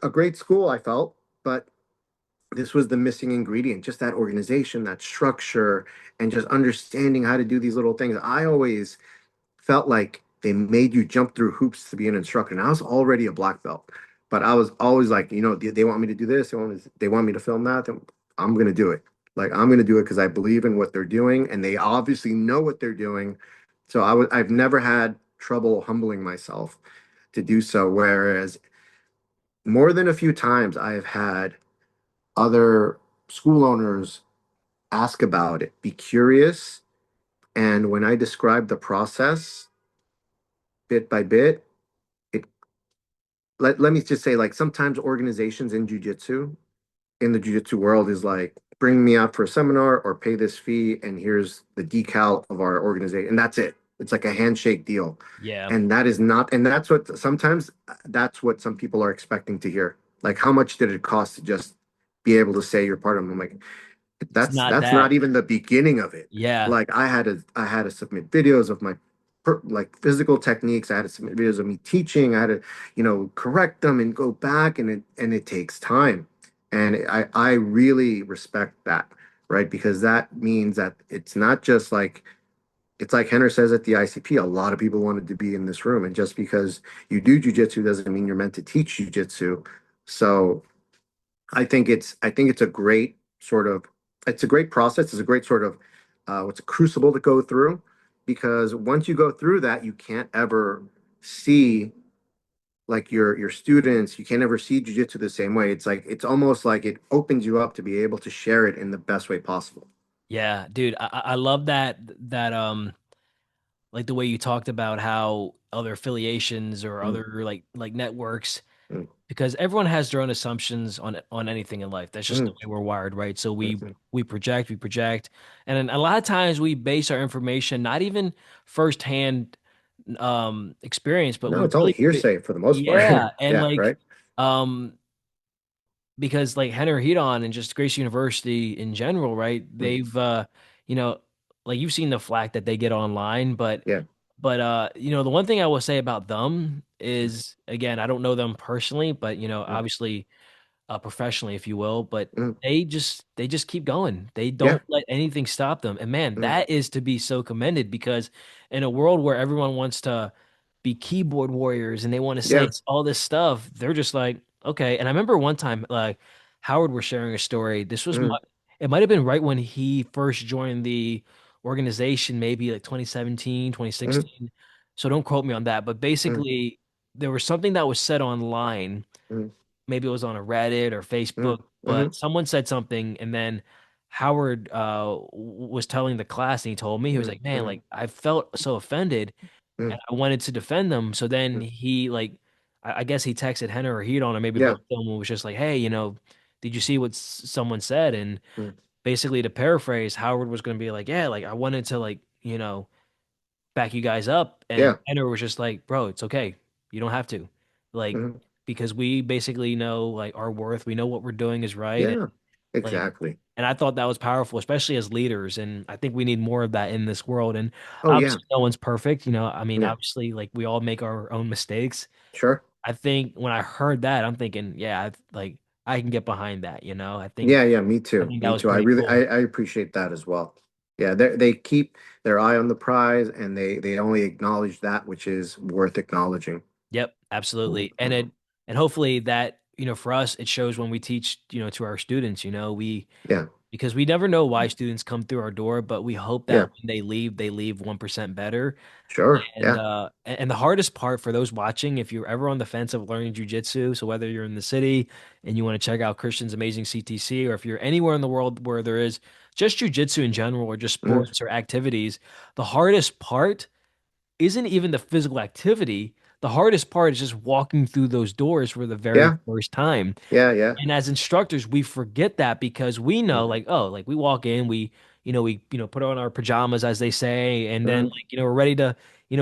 a great school, I felt, but this was the missing ingredient, just that organization, that structure, and just understanding how to do these little things. I always felt like they made you jump through hoops to be an instructor. And I was already a black belt, but I was always like, they want me to do this, they want me to film that, then I'm gonna do it. Like I'm gonna do it because I believe in what they're doing, and they obviously know what they're doing. So I've never had trouble humbling myself to do so. Whereas more than a few times I have had other school owners ask about it, be curious, and when I describe the process, bit by bit, it let me just say, like, sometimes organizations in the jujitsu world is like, bring me out for a seminar or pay this fee, and here's the decal of our organization, and that's it. It's like a handshake deal. Yeah. And that is not, and that's what sometimes that's what some people are expecting to hear. Like, how much did it cost to just be able to say you're part of them? I'm like, It's not that's that. not even the beginning of it. Yeah. Like, I had to submit videos of my like physical techniques. I had to submit videos of me teaching. I had to, correct them and go back, and it takes time. And I really respect that, right? Because that means that it's not just like, it's like Henner says at the ICP, a lot of people wanted to be in this room. And just because you do jujitsu doesn't mean you're meant to teach jujitsu. So I think it's a great sort of, it's a great process. It's a great sort of, what's a crucible to go through, because once you go through that, you can't ever see, like, your students, you can't ever see jujitsu the same way. It's like, it's almost like it opens you up to be able to share it in the best way possible. Yeah, dude, I love that like the way you talked about how other affiliations or Mm, other like networks, mm, because everyone has their own assumptions on anything in life. That's just the mm, way we're wired, right? So we mm. we project, we project, and then a lot of times we base our information not even firsthand experience, but No, we it's all really hearsay for the most part. yeah, and Yeah, like right. um because like Henry Hedon and just Grace University in general, right? Mm, They've you know, like you've seen the flack that they get online, yeah. but the one thing I will say about them Mm, is again, I don't know them personally, but mm, obviously professionally, if you will, but mm, they just keep going. They yeah. don't let anything stop them. And man, Mm, that is to be so commended because in a world where everyone wants to be keyboard warriors and they want to say yeah. all this stuff, they're just like, okay. And I remember one time, like Howard was sharing a story. Mm, It might have been right when he first joined the organization, maybe like 2017, mm, 2016. So don't quote me on that, but mm, basically there was something that was said online, mm, maybe it was on a Reddit or mm, Facebook, but mm, someone said something, and then Howard was telling the class, and he told me he was mm, like, "Man, mm, like I felt so offended, mm, and I wanted to defend them." So then mm. he like, I guess he texted Henner or Heat on, or maybe Yeah. both of them, and was just like, "Hey, did you see what someone said?" And Mm, basically, to paraphrase, Howard was going to be like, "Yeah, like I wanted to like back you guys up." And yeah. Ender was just like, bro, it's okay. You don't have to. Like, Mm, because we basically know like our worth. We know what we're doing is right. And yeah. like, Exactly. and I thought that was powerful, especially as leaders. And I think we need more of that in this world. And Oh yeah. obviously no one's perfect. I mean, Yeah. obviously like we all make our own mistakes. Sure. I think when I heard that, I'm thinking, yeah, like I can get behind that, Yeah. Yeah. Me I too. think that Me was too. I pretty really, cool. I appreciate that as well. Yeah. They keep their eye on the prize, and they only acknowledge that which is worth acknowledging. Yep, Mhm, absolutely. And mhm. and hopefully that, for us, it shows when we teach, to our students, Yeah. because we never know why students come through our door, but we hope that Yeah. when they leave 1% better. Sure. And Yeah. and the hardest part for those watching, if you're ever on the fence of learning jujitsu, so whether you're in the city and you want to check out Christian's amazing CTC, or if you're anywhere in the world where there is just jujitsu in general or just Mm, sports or activities, the hardest part isn't even the physical activity. The hardest part is just walking through those doors for the very yeah. first time. Yeah. Yeah. And as instructors, we forget that because we know, Mm, like, oh, like we walk in, we put on our pajamas, as they say, and then mm, like, we're ready to,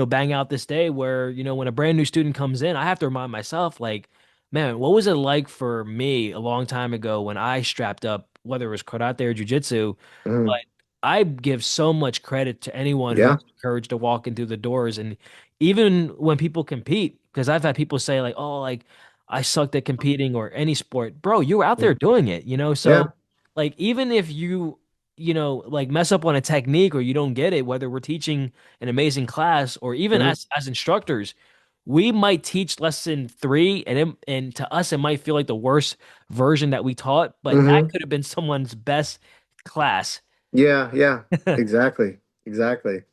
bang out this day where, when a brand new student comes in, I have to remind myself, like, man, what was it like for me a long time ago when I strapped up, whether it was karate or jujitsu, but mm. I give so much credit to anyone who has Yeah. the courage to walk in through the doors. And even when people compete, because I've had people say, like, oh, like, I sucked at competing or any sport. Bro, you were out there Mm, doing it. yeah. So like even if like mess up on a technique or you don't get it, whether we're teaching an amazing class or even Mm, as instructors, we might teach lesson 3 and to us it might feel like the worst version that we taught, but that hmm. could have been someone's best class. Yeah. Yeah. Exactly. Exactly.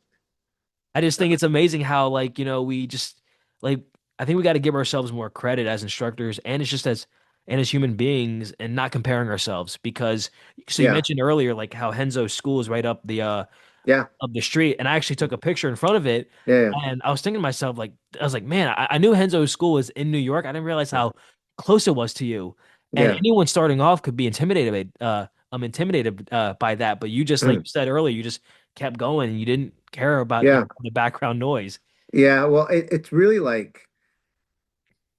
I just think it's amazing how like, we just like I think we got to give ourselves more credit as instructors and it's just as human beings and not comparing ourselves because so you Yeah. mentioned earlier like how Henzo's school is right up the Yeah. of the street, and I actually took a picture in front of it. Yeah. And I was thinking to myself, like, I was like, man, I knew Henzo's school was in New York. I didn't realize Yeah. how close it was to you. And Yeah. anyone starting off could be intimidated. I'm intimidated by that. But you just, like Mm. you said earlier, you just kept going and you didn't care about, Yeah. the background noise. Yeah. Well, it's really like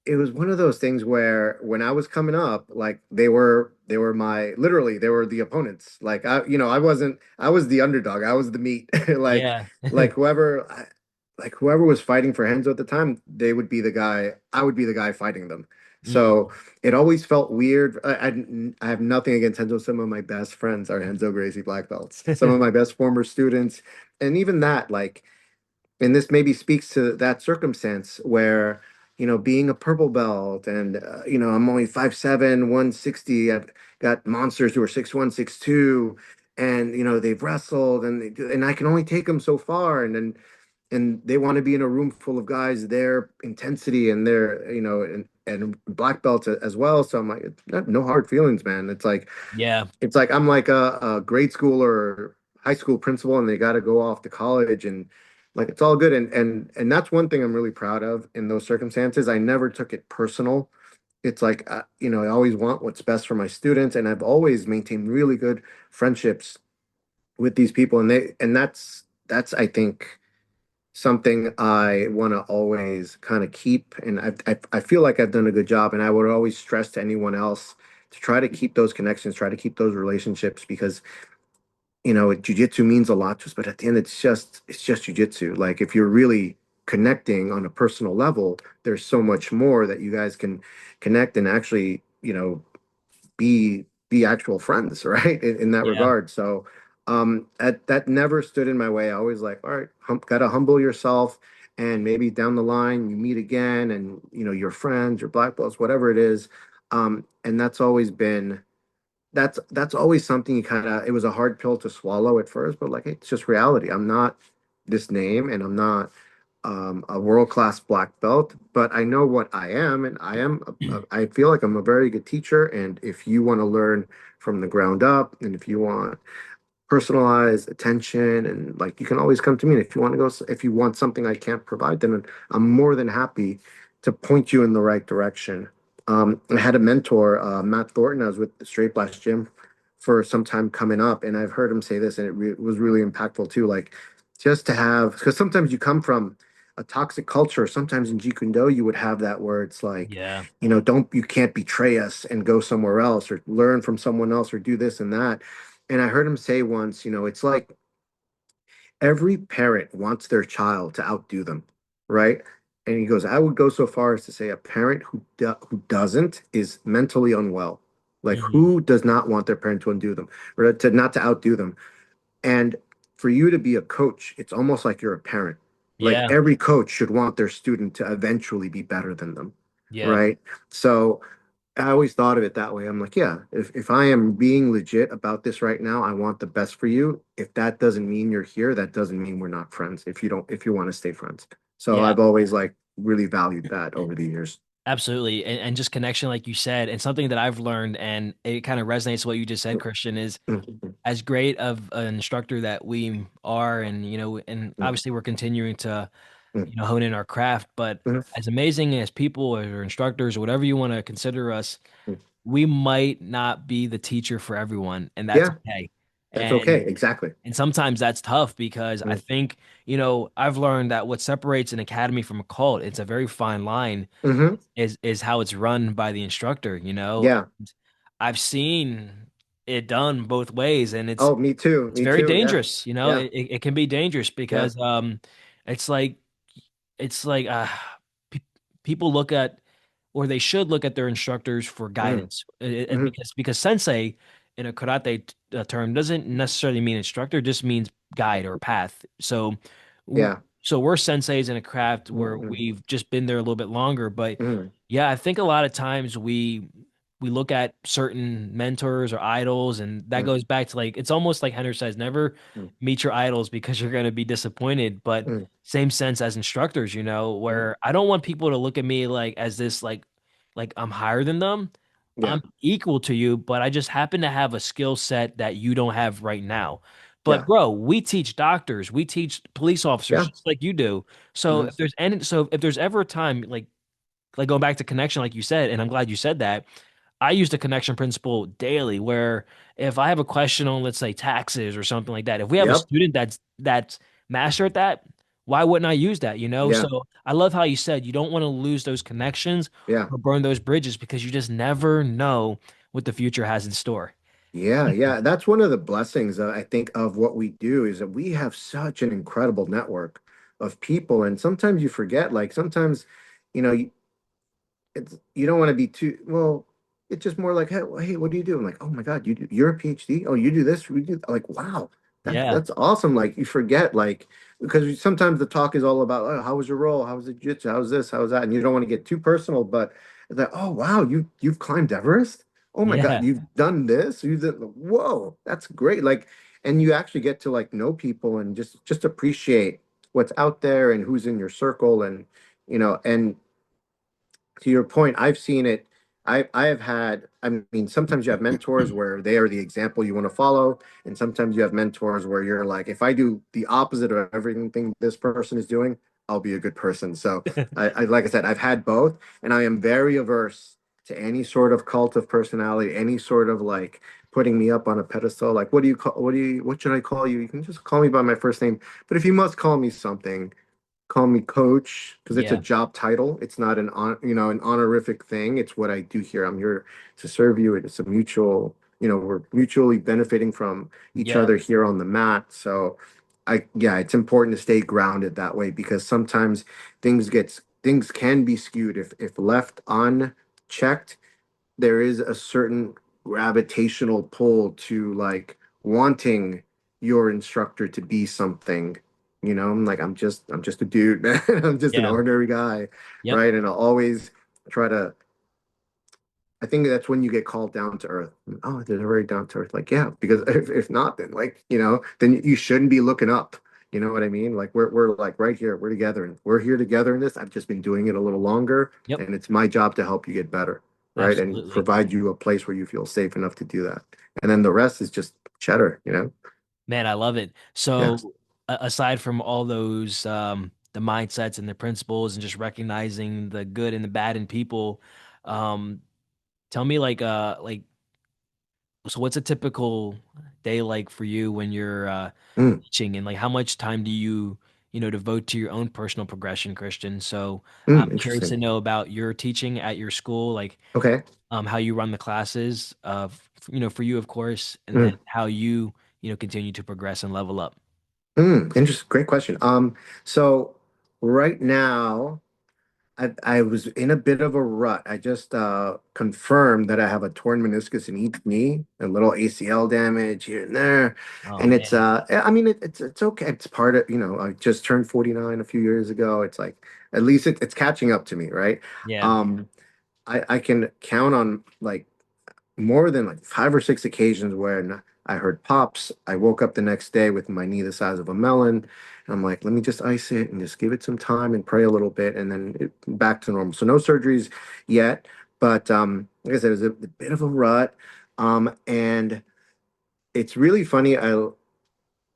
it was one of those things where when I was coming up, like they were my literally they were the opponents. Like I was the underdog. I was the meat. Like Yeah. like whoever like whoever was fighting for Henzo at the time, they would be the guy. I would be the guy fighting them. Mm. So it always felt weird. I have nothing against Henzo. Some of my best friends are Henzo Gracie black belts. Some of my best former students, and even that like and this maybe speaks to that circumstance where being a purple belt and I'm only 5'7", 160. I've got monsters who are 6'1", 6'2", and they've wrestled and and I can only take them so far, and they want to be in a room full of guys their intensity and their and black belts as well. So I'm like, no hard feelings, man. Yeah. It's like I'm like a grade school or high school principal, and they got to go off to college, and like it's all good. And that's one thing I'm really proud of in those circumstances. I never took it personal. It's like I always want what's best for my students, and I've always maintained really good friendships with these people, and that's I think something I want to always kind of keep. And I feel like I've done a good job. And I would always stress to anyone else to try to keep those connections, try to keep those relationships because, jujitsu means a lot to us. But at the end, it's just jujitsu. Like if you're really connecting on a personal level, there's so much more that you guys can connect and actually, be actual friends, right? In that Yeah. regard. So that never stood in my way. I always like, all right, gotta humble yourself, and maybe down the line you meet again, and your friends, your black belts, whatever it is. And that's always something you kind of it was a hard pill to swallow at first, but like it's just reality. I'm not this name, and I'm not a world-class black belt, but I know what I am, and I feel like I'm a very good teacher. And if you want to learn from the ground up, and if you want personalized attention, and like you can always come to me. And if you want to go, if you want something I can't provide, then I'm more than happy to point you in the right direction. I had a mentor, Matt Thornton. I was with the Straight Blast Gym for some time coming up, and I've heard him say this, and was really impactful too. Like just to have, because sometimes you come from a toxic culture. Sometimes in Jeet Kune Do, you would have that where it's like, Yeah. you can't betray us and go somewhere else or learn from someone else or do this and that. And I heard him say once, it's like every parent wants their child to outdo them, right? And he goes, I would go so far as to say a parent who doesn't is mentally unwell. Like Mhm. who does not want their parent to undo them or to not to outdo them? And for you to be a coach, it's almost like you're a parent. Like Yeah. every coach should want their student to eventually be better than them, Yeah. right? So I always thought of it that way. I'm like, yeah, if I am being legit about this right now, I want the best for you. If that doesn't mean you're here, that doesn't mean we're not friends. If you want to stay friends. So Yeah. I've always like really valued that over the years. Absolutely. And just connection, like you said, and something that I've learned, and it kind of resonates with what you just said, Christian, is Mhm, as great of an instructor that we are, and and mhm, obviously we're continuing to, mhm, hone in our craft, but mhm, as amazing as people or instructors or whatever you want to consider us, mhm. we might not be the teacher for everyone, and that's Yeah, okay. that's okay. And Exactly. and sometimes that's tough because I Mhm, think, I've learned that what separates an academy from a cult, it's a very fine line, mhm. is how it's run by the instructor. Yeah. And I've seen it done both ways, and it's Oh, me too. it's Me very too. Yeah. dangerous. Yeah. It can be dangerous Yeah. because it's like it's like pe people look at, or they should look at, their instructors for Mhm, guidance. mhm. Because sensei in a karate term doesn't necessarily mean instructor, just means guide or path. So Yeah. we're senseis in a craft where Mhm, we've just been there a little bit longer. But mhm, yeah, I think a lot of times we look at certain mentors or idols, and that mhm, goes back to, like, it's almost like Henry says, never mhm, meet your idols because you're going to be disappointed. But mhm, same sense as instructors, mhm. where I don't want people to look at me like as this, like I'm higher than them. Yeah. I'm equal to you, but I just happen to have a skill set that you don't have right now. But Yeah. bro, we teach doctors, we teach police officers Yeah. just like you do. So Mhm. if there's ever a time like going back to connection, like you said, and I'm glad you said that. I use the connection principle daily where if I have a question on, let's say, taxes or something like that, if we have a Yep. student that's master at that, why wouldn't I use that, you know? Yeah. So I love how you said you don't want to lose those connections Yeah. or burn those bridges because you just never know what the future has in store. Yeah, yeah. That's one of the blessings I think of what we do is that we have such an incredible network of people. And sometimes you forget, like sometimes, you know, it's you don't want to be too well. It's just more like, hey, what do you do? I'm like, oh my God, you're a PhD. Oh, you do this. We do like, wow, Yeah. that's awesome. Like you forget, like because sometimes the talk is all about, oh, how was your role? How was the jiu-jitsu? How was this? How was that? And you don't want to get too personal, but it's like, oh wow, you've climbed Everest. Oh my God, Yeah. you've done this. You did, whoa, that's great. Like, and you actually get to like know people and just appreciate what's out there and who's in your circle and and to your point, I've seen it. I have had, I mean, sometimes you have mentors where they are the example you want to follow, and sometimes you have mentors where you're like, if I do the opposite of everything this person is doing, I'll be a good person. So I like I said, I've had both, and I am very averse to any sort of cult of personality, any sort of like putting me up on a pedestal. Like, what should I call you? You can just call me by my first name, but if you must call me something, call me coach because it's a Yeah. job title. It's not an honorific thing. It's what I do here. I'm here to serve you. It's a mutual, we're mutually benefiting from each Yeah. other here on the mat. So yeah, it's important to stay grounded that way because sometimes things can be skewed if left unchecked. There is a certain gravitational pull to like wanting your instructor to be something. I'm like I'm just a dude, man. I'm just an Yeah. ordinary guy, Yep. right? And I'll always try to I think that's when you get called down to earth. Oh, they're very down to earth. Like, yeah, because if not, then like, then you shouldn't be looking up. You know what I mean? Like we're like right here, we're together and we're here together in this. I've just been doing it a little longer, Yep. and it's my job to help you get better, right? And Absolutely. provide you a place where you feel safe enough to do that. And then the rest is just cheddar. Man, I love it. Yeah. So, aside from all those the mindsets and the principles and just recognizing the good and the bad in people, um, tell me like so what's a typical day like for you when you're Mm, teaching and like how much time do you devote to your own personal progression, Christian? So, I'm curious to interesting. know about your teaching at your school, like Okay. how you run the classes, for you, of course, and then Mm, how you continue to progress and level up. interesting. Great question. So right now. I was in a bit of a rut. I just confirmed that I have a torn meniscus in each knee, a little ACL damage here and there, Oh and it's man. I mean it's okay. It's part of I just turned 49 a few years ago. It's like at least it's catching up to me, right? Yeah. Um, I can count on like more than like 5 or 6 occasions when I heard pops. I woke up the next day with my knee the size of a melon. And I'm like, let me just ice it and just give it some time and pray a little bit, and then back to normal. So no surgeries yet, but like I said, it was a bit of a rut. And it's really funny.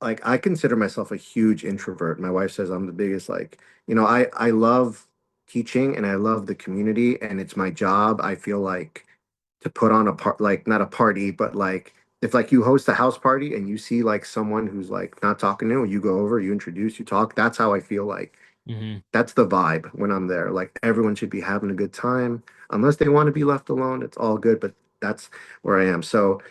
I consider myself a huge introvert. My wife says I'm the biggest, like, I love teaching and I love the community and it's my job. I feel like to put on a part, like not a party, but like if like you host a house party and you see like someone who's like not talking to you, you go over, you introduce, you talk. That's how I feel like Hmm. that's the vibe when I'm there. Like everyone should be having a good time. Unless they want to be left alone, it's all good, but that's where I am. So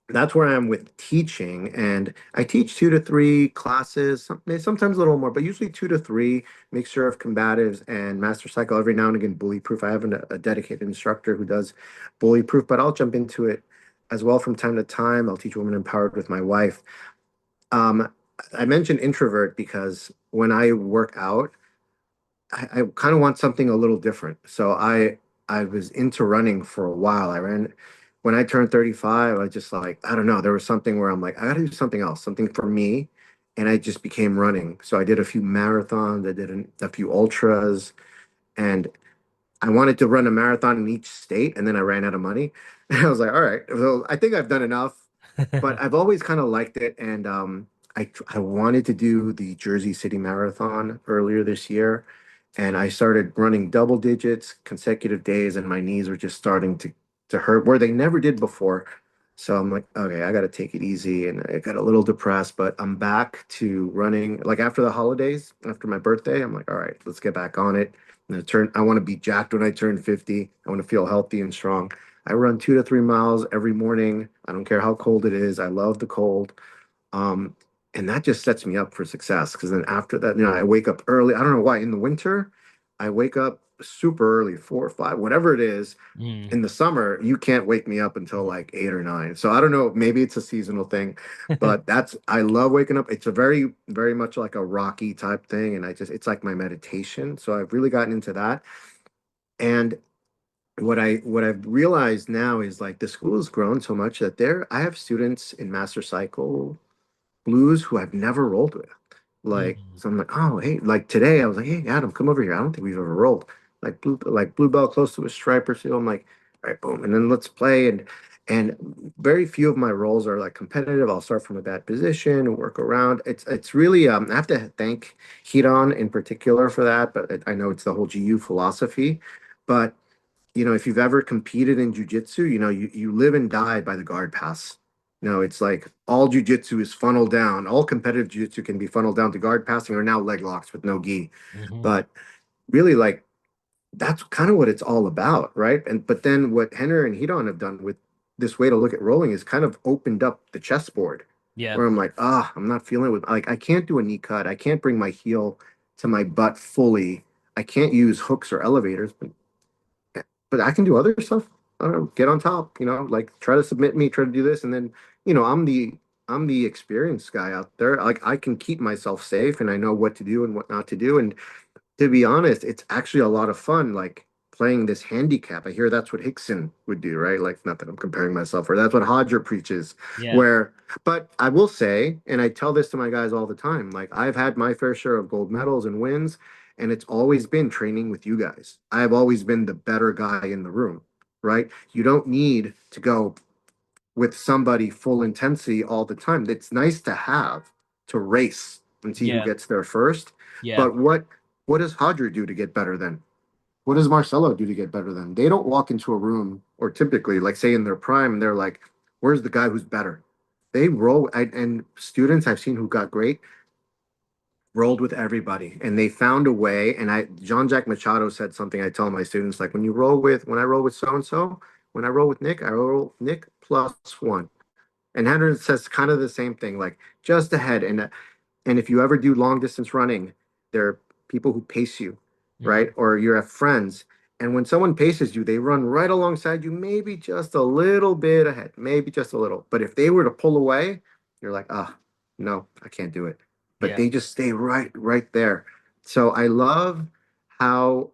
that's where I am with teaching. And I teach 2 to 3 classes, sometimes a little more, but usually 2 to 3, mixture of combatives and master cycle. Every now and again, bully proof. I have a dedicated instructor who does bully proof, but I'll jump into it as well from time to time. I'll teach women empowered with my wife. Um, I mentioned introvert because when I work out, I kind of want something a little different. So I was into running for a while. I ran when I turned 35, I just like, I don't know, there was something where I'm like, I gotta do something else, something for me. And I just became running. So I did a few marathons, I did a few ultras, and I wanted to run a marathon in each state, and then I ran out of money. And I was like, all right, well, I think I've done enough. but I've always kind of liked it, and I wanted to do the Jersey City Marathon earlier this year, and I started running double digits consecutive days, and my knees were just starting to hurt where they never did before. So I'm like, okay, I got to take it easy, and I got a little depressed, but I'm back to running. Like after the holidays, after my birthday, I'm like, all right, let's get back on it. And I want to be jacked when I turn 50. I want to feel healthy and strong. I run 2 to 3 miles every morning. I don't care how cold it is. I love the cold. Um, and that just sets me up for success because then after that, I wake up early. I don't know why. In the winter, I wake up super early, 4 or 5, whatever it is. Mm. In the summer, you can't wake me up until like 8 or 9. So I don't know. Maybe it's a seasonal thing, but I love waking up. It's a very, very much like a Rocky type thing. And it's like my meditation. So I've really gotten into that. And what I've realized now is like the school has grown so much that I have students in Master Cycle Blues who I've never rolled with. Like, Mm. so I'm like, oh, hey, like today I was like, hey, Adam, come over here. I don't think we've ever rolled. Like blue belt close to a striper seal. I'm like, all right, boom, and then let's play. And very few of my rolls are like competitive. I'll start from a bad position and work around. It's really I have to thank Hiron in particular for that, but I know it's the whole GU philosophy. But if you've ever competed in jujitsu, you live and die by the guard pass. It's like all jujitsu is funneled down. All competitive jujitsu can be funneled down to guard passing or now leg locks with no gi. Hmm. But really, like that's kind of what it's all about, right? And but then what Henner and Hedon have done with this way to look at rolling is kind of opened up the chessboard, Yeah. where I'm like, I'm not feeling it with like I can't do a knee cut. I can't bring my heel to my butt fully. I can't use hooks or elevators, but I can do other stuff. I don't know, get on top, like try to submit me, try to do this, and then I'm the experienced guy out there. Like I can keep myself safe, and I know what to do and what not to do. And to be honest, it's actually a lot of fun, like playing this handicap. I hear that's what Hickson would do, right? Like, not that I'm comparing myself, or that's what Hodger preaches. Yeah. Where, but I will say, and I tell this to my guys all the time, like I've had my fair share of gold medals and wins, and it's always been training with you guys. I've always been the better guy in the room, right? You don't need to go with somebody full intensity all the time. It's nice to have to race and see who Yeah. gets there first. Yeah. But what does Hodger do to get better then? What does Marcelo do to get better then? They don't walk into a room or typically, like say in their prime, they're like, "Where's the guy who's better?" They roll, and students I've seen who got great rolled with everybody, and they found a way. And Jean Jacques Machado said something I tell my students like, when I roll with so and so, when I roll with Nick, I roll Nick plus one. And Henry says kind of the same thing, like just ahead. And if you ever do long distance running, there are people who pace you, Hmm. right? Or you have friends. And when someone paces you, they run right alongside you, maybe just a little bit ahead, maybe just a little. But if they were to pull away, you're like, no, I can't do it. But Yeah. they just stay right there. So I love how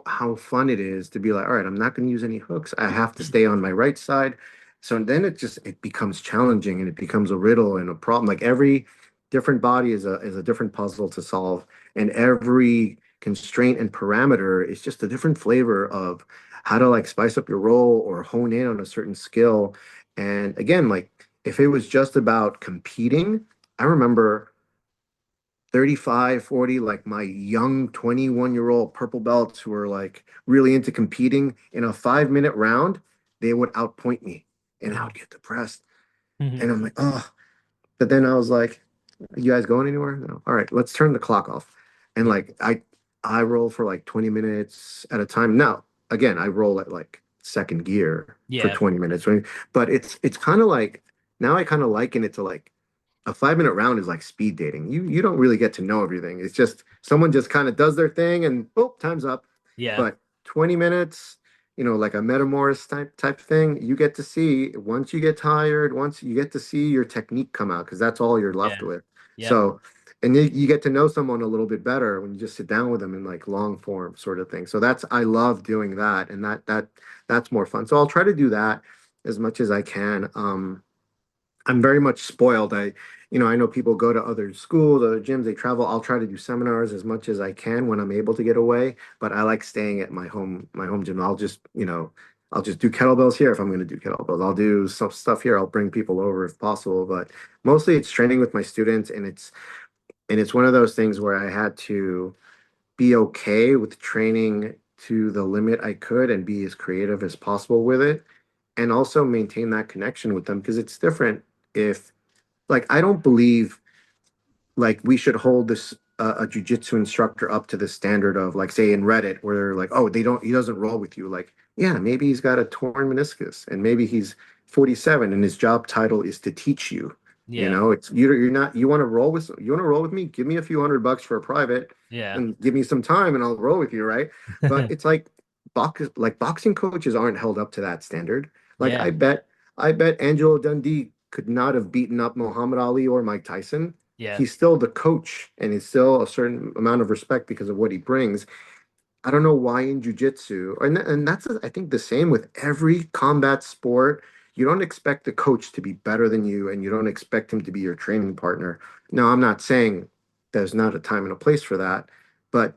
how fun it is to be like, all right, I'm not going to use any hooks. I have to stay on my right side. So then it becomes challenging and it becomes a riddle and a problem. Like every different body is a different puzzle to solve, and every constraint and parameter is just a different flavor of how to like spice up your role or hone in on a certain skill. And again, like if it was just about competing, I remember 35, 40, like my young 21-year-old purple belts who were like really into competing in a 5 minute round, they would outpoint me and I would get depressed. Hmm. And I'm like, but then I was like, you guys going anywhere? No. All right, let's turn the clock off. And Yeah. like I roll for like 20 minutes at a time. Now, again, I roll at like second gear for Yeah. 20 minutes. Right? But it's kind of like now I kind of liken it to like a 5 minute round is like speed dating. You don't really get to know everything. It's just someone just kind of does their thing and oh, time's up. Yeah. But 20 minutes, like a metamorph type thing, you get to see once you get tired, once you get to see your technique come out because that's all you're left Yeah. with. Yep. So, and you get to know someone a little bit better when you just sit down with them in like long form sort of thing. So I love doing that, and that's more fun. So I'll try to do that as much as I can. I'm very much spoiled. I know people go to other schools, other gyms, they travel. I'll try to do seminars as much as I can when I'm able to get away, but I like staying at my home gym. I'll just, I'll just do kettlebells here if I'm going to do kettlebells. I'll do some stuff here. I'll bring people over if possible, but mostly it's training with my students, and it's one of those things where I had to be okay with training to the limit I could and be as creative as possible with it, and also maintain that connection with them because it's different if like I don't believe like we should hold this a jujitsu instructor up to the standard of like say in Reddit where they're like, oh, they don't he doesn't roll with you. Like, yeah, maybe he's got a torn meniscus and maybe he's 47 and his job title is to teach you. You Yeah. know, it's you're not you want to roll with me? Give me a few $100 for a private Yeah. and give me some time and I'll roll with you, right? But it's like boxing coaches aren't held up to that standard. Like Yeah. I bet Angelo Dundee could not have beaten up Muhammad Ali or Mike Tyson. Yeah. He's still the coach and he's still a certain amount of respect because of what he brings. I don't know why in jujitsu, and that's I think the same with every combat sport. You don't expect the coach to be better than you, and you don't expect him to be your training partner. Now, I'm not saying there's not a time and a place for that, but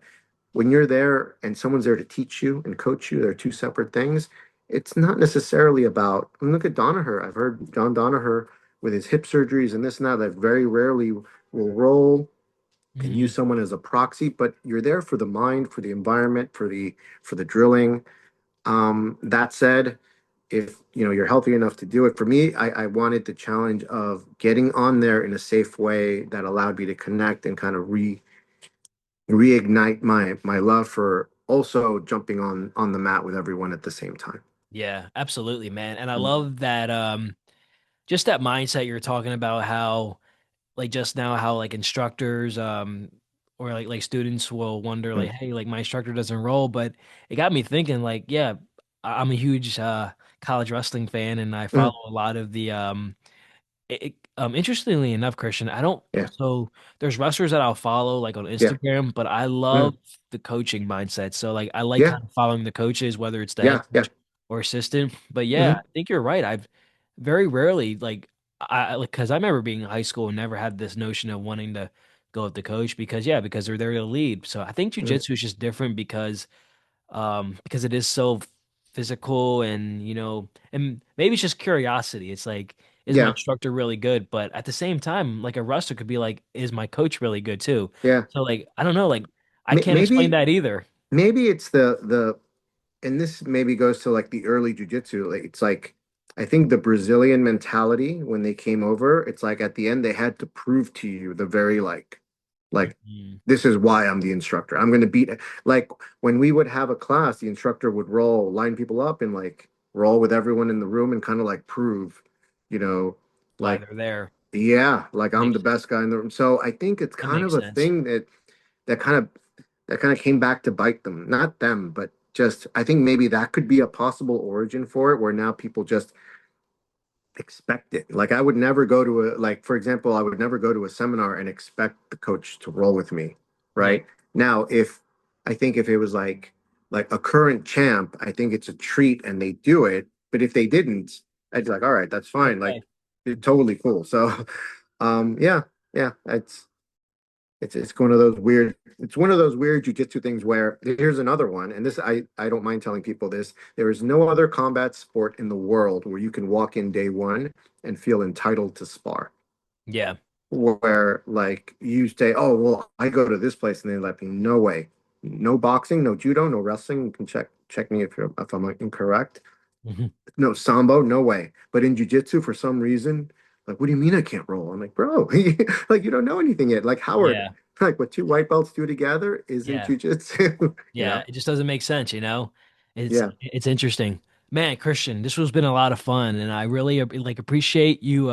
when you're there and someone's there to teach you and coach you, they're two separate things. It's not necessarily about, and look at Danaher. I've heard John Danaher with his hip surgeries and this and that very rarely will roll and Mhm. use someone as a proxy, but you're there for the mind, for the environment, for the drilling. That said, if you know you're healthy enough to do it, for me, I wanted the challenge of getting on there in a safe way that allowed me to connect and kind of reignite my love for also jumping on the mat with everyone at the same time. Yeah, absolutely, man. And I Mm, love that just that mindset you're talking about how like just now how like instructors or like students will wonder like mm, hey like my instructor doesn't roll, but it got me thinking like yeah, I'm a huge college wrestling fan and I mm, follow a lot of the interestingly enough, Christian, I don't. yeah, So there's wrestlers that I'll follow like on yeah, Instagram, but I love mm, the coaching mindset. So like I like yeah, kind of following the coaches, whether it's the head yeah, yeah, coach or assistant. But yeah, hmm I think you're right. I've very rarely like I like because I remember being in high school and never had this notion of wanting to go with the coach because yeah, because they're there to lead. So I think mm, jujitsu is just different because it is so physical and and maybe it's just curiosity. It's like, is my yeah, instructor really good? But at the same time, like a wrestler could be like, is my coach really good too? yeah. So like, I don't know, like I can't explain Maybe that either. maybe it's the and this maybe goes to like the early jujitsu. Like it's like I think the Brazilian mentality when they came over, it's like at the end they had to prove to you the very like Mhm. this is why I'm the instructor. I'm going to beat like when we would have a class, the instructor would line people up and like roll with everyone in the room and kind of like prove, you know, Why like they're there. yeah, like I'm the Makes best guy in the room. So I think it's that kind makes of a sense. thing that kind of that kind of came back to bite them. Not them, but just I think maybe that could be a possible origin for it, where now people just expect it. Like I would never go to a like for example, I would never go to a seminar and expect the coach to roll with me, Yeah. right? Now, if I think if it was like a current champ, I think it's a treat and they do it. But if they didn't, I'd be like, all right, that's fine. Okay. Like it's totally cool. So yeah, yeah, it's one of those weird it's one of those weird jujitsu things where here's another one, and this I don't mind telling people this. There is no other combat sport in the world where you can walk in day one and feel entitled to spar. Yeah. Where like you say, oh well, I go to this place and they let me. No way. No boxing, no judo, no wrestling. You can check me if I'm incorrect. Mhm. No sambo, no way. But in jujitsu, for some reason, like, what do you mean I can't roll? I'm like, bro, like you don't know anything yet. Like Howard, Yeah. like what two white belts do together isn't Yeah. jujitsu, you Yeah. know? It just doesn't make sense. It's Yeah. it's interesting. Man, Christian, this has been a lot of fun, and I really like appreciate you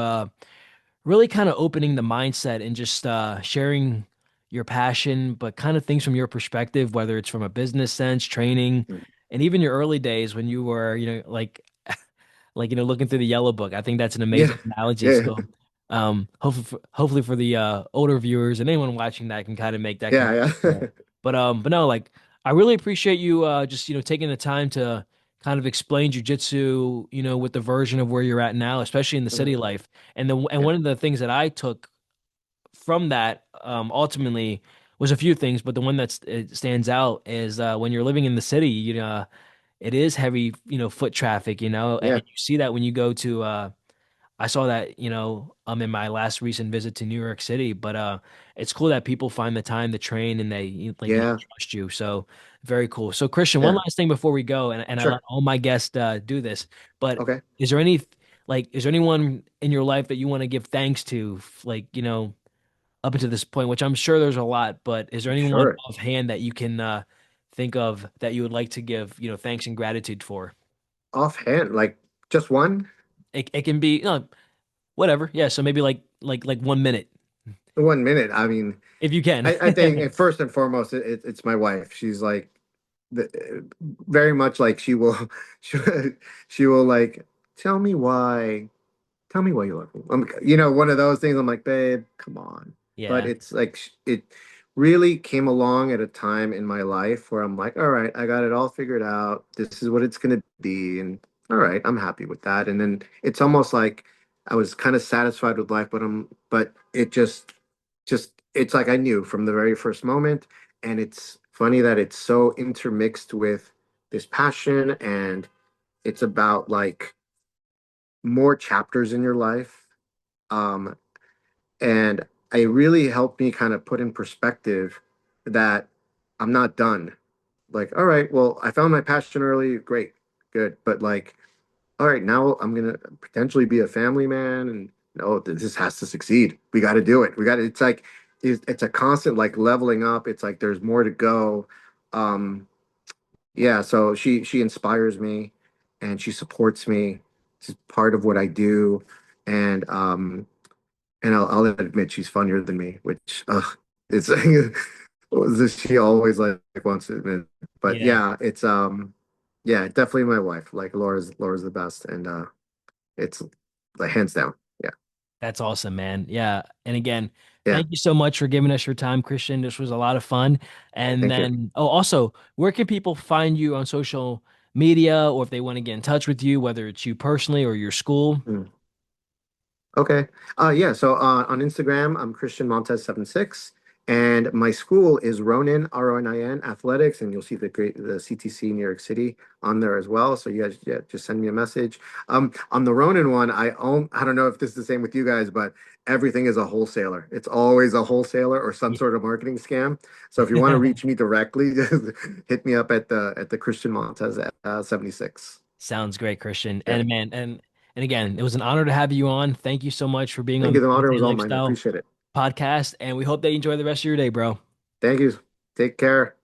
really kind of opening the mindset and just sharing your passion, but kind of things from your perspective, whether it's from a business sense, training, and even your early days when you were, looking through the yellow book. I think that's an Yeah. amazing analogy. Yeah. So, hopefully for the older viewers and anyone watching that can kind of make that Yeah. connection there. Yeah. But no, like I really appreciate you just taking the time to kind of explain jujitsu, with the version of where you're at now, especially in the city Mhm. life. And Yeah. one of the things that I took from that ultimately was a few things, but the one that stands out is when you're living in the city, it is heavy, foot traffic, and Yeah, you see that when you go to I saw that, in my last recent visit to New York City, but it's cool that people find the time to train and they like, yeah, trust you. So very cool. So Christian, one yeah. last thing before we go, and I let Sure. all my guests do this, but Okay. is there any is there anyone in your life that you want to give thanks to, like, up until this point, which I'm sure there's a lot, but is there anyone Sure. offhand that you can think of that you would like to give, thanks and gratitude for? Offhand, like just one. It can be, whatever. Yeah, so maybe like 1 minute 1 minute. I mean, if you can. I think first and foremost, it's my wife. She's like very much like she will, she, she will like tell me why. Tell me why you love me. One of those things. I'm like, babe, come on. But Yeah. it's like it really came along at a time in my life where I'm like, all right, I got it all figured out. This is what it's gonna be, and all right, I'm happy with that. And then it's almost like I was kind of satisfied with life, but it just it's like I knew from the very first moment. And it's funny that it's so intermixed with this passion, and it's about like more chapters in your life. Um, and it really helped me kind of put in perspective that I'm not done. Like, all right, well, I found my passion early, great, good. But like, all right, now I'm gonna potentially be a family man, and no, this has to succeed. We got to do it. We got to. It's like it's a constant like leveling up. It's like there's more to go. Um, yeah, so she inspires me, and she supports me. She's part of what I do, and I'll admit she's funnier than me, which it's she always like wants to admit. But Yeah, yeah, it's yeah, definitely my wife. Like Laura's the best, and it's like hands down. Yeah, that's awesome, man. Yeah. And again, yeah. thank you so much for giving us your time, Christian. This was a lot of fun. And Thank you. then, oh, also, where can people find you on social media or if they want to get in touch with you, whether it's you personally or your school? Mm. Okay. Yeah. So on Instagram, I'm Christian Montes 76, and my school is Ronin RONIN Athletics, and you'll see the CTC New York City on there as well. So you guys, yeah, just send me a message. On the Ronin one, I don't know if this is the same with you guys, but everything is a wholesaler. It's always a wholesaler or some Yeah. sort of marketing scam. So if you want to reach me directly, just hit me up at the Christian Montes at 76. Sounds great, Christian. Yeah. And man, and again, it was an honor to have you on. Thank you so much for being on Thank the you. The honor Kumite was all mine. I Lifestyle appreciate it. podcast. And we hope that you enjoy the rest of your day, bro. Thank you. Take care.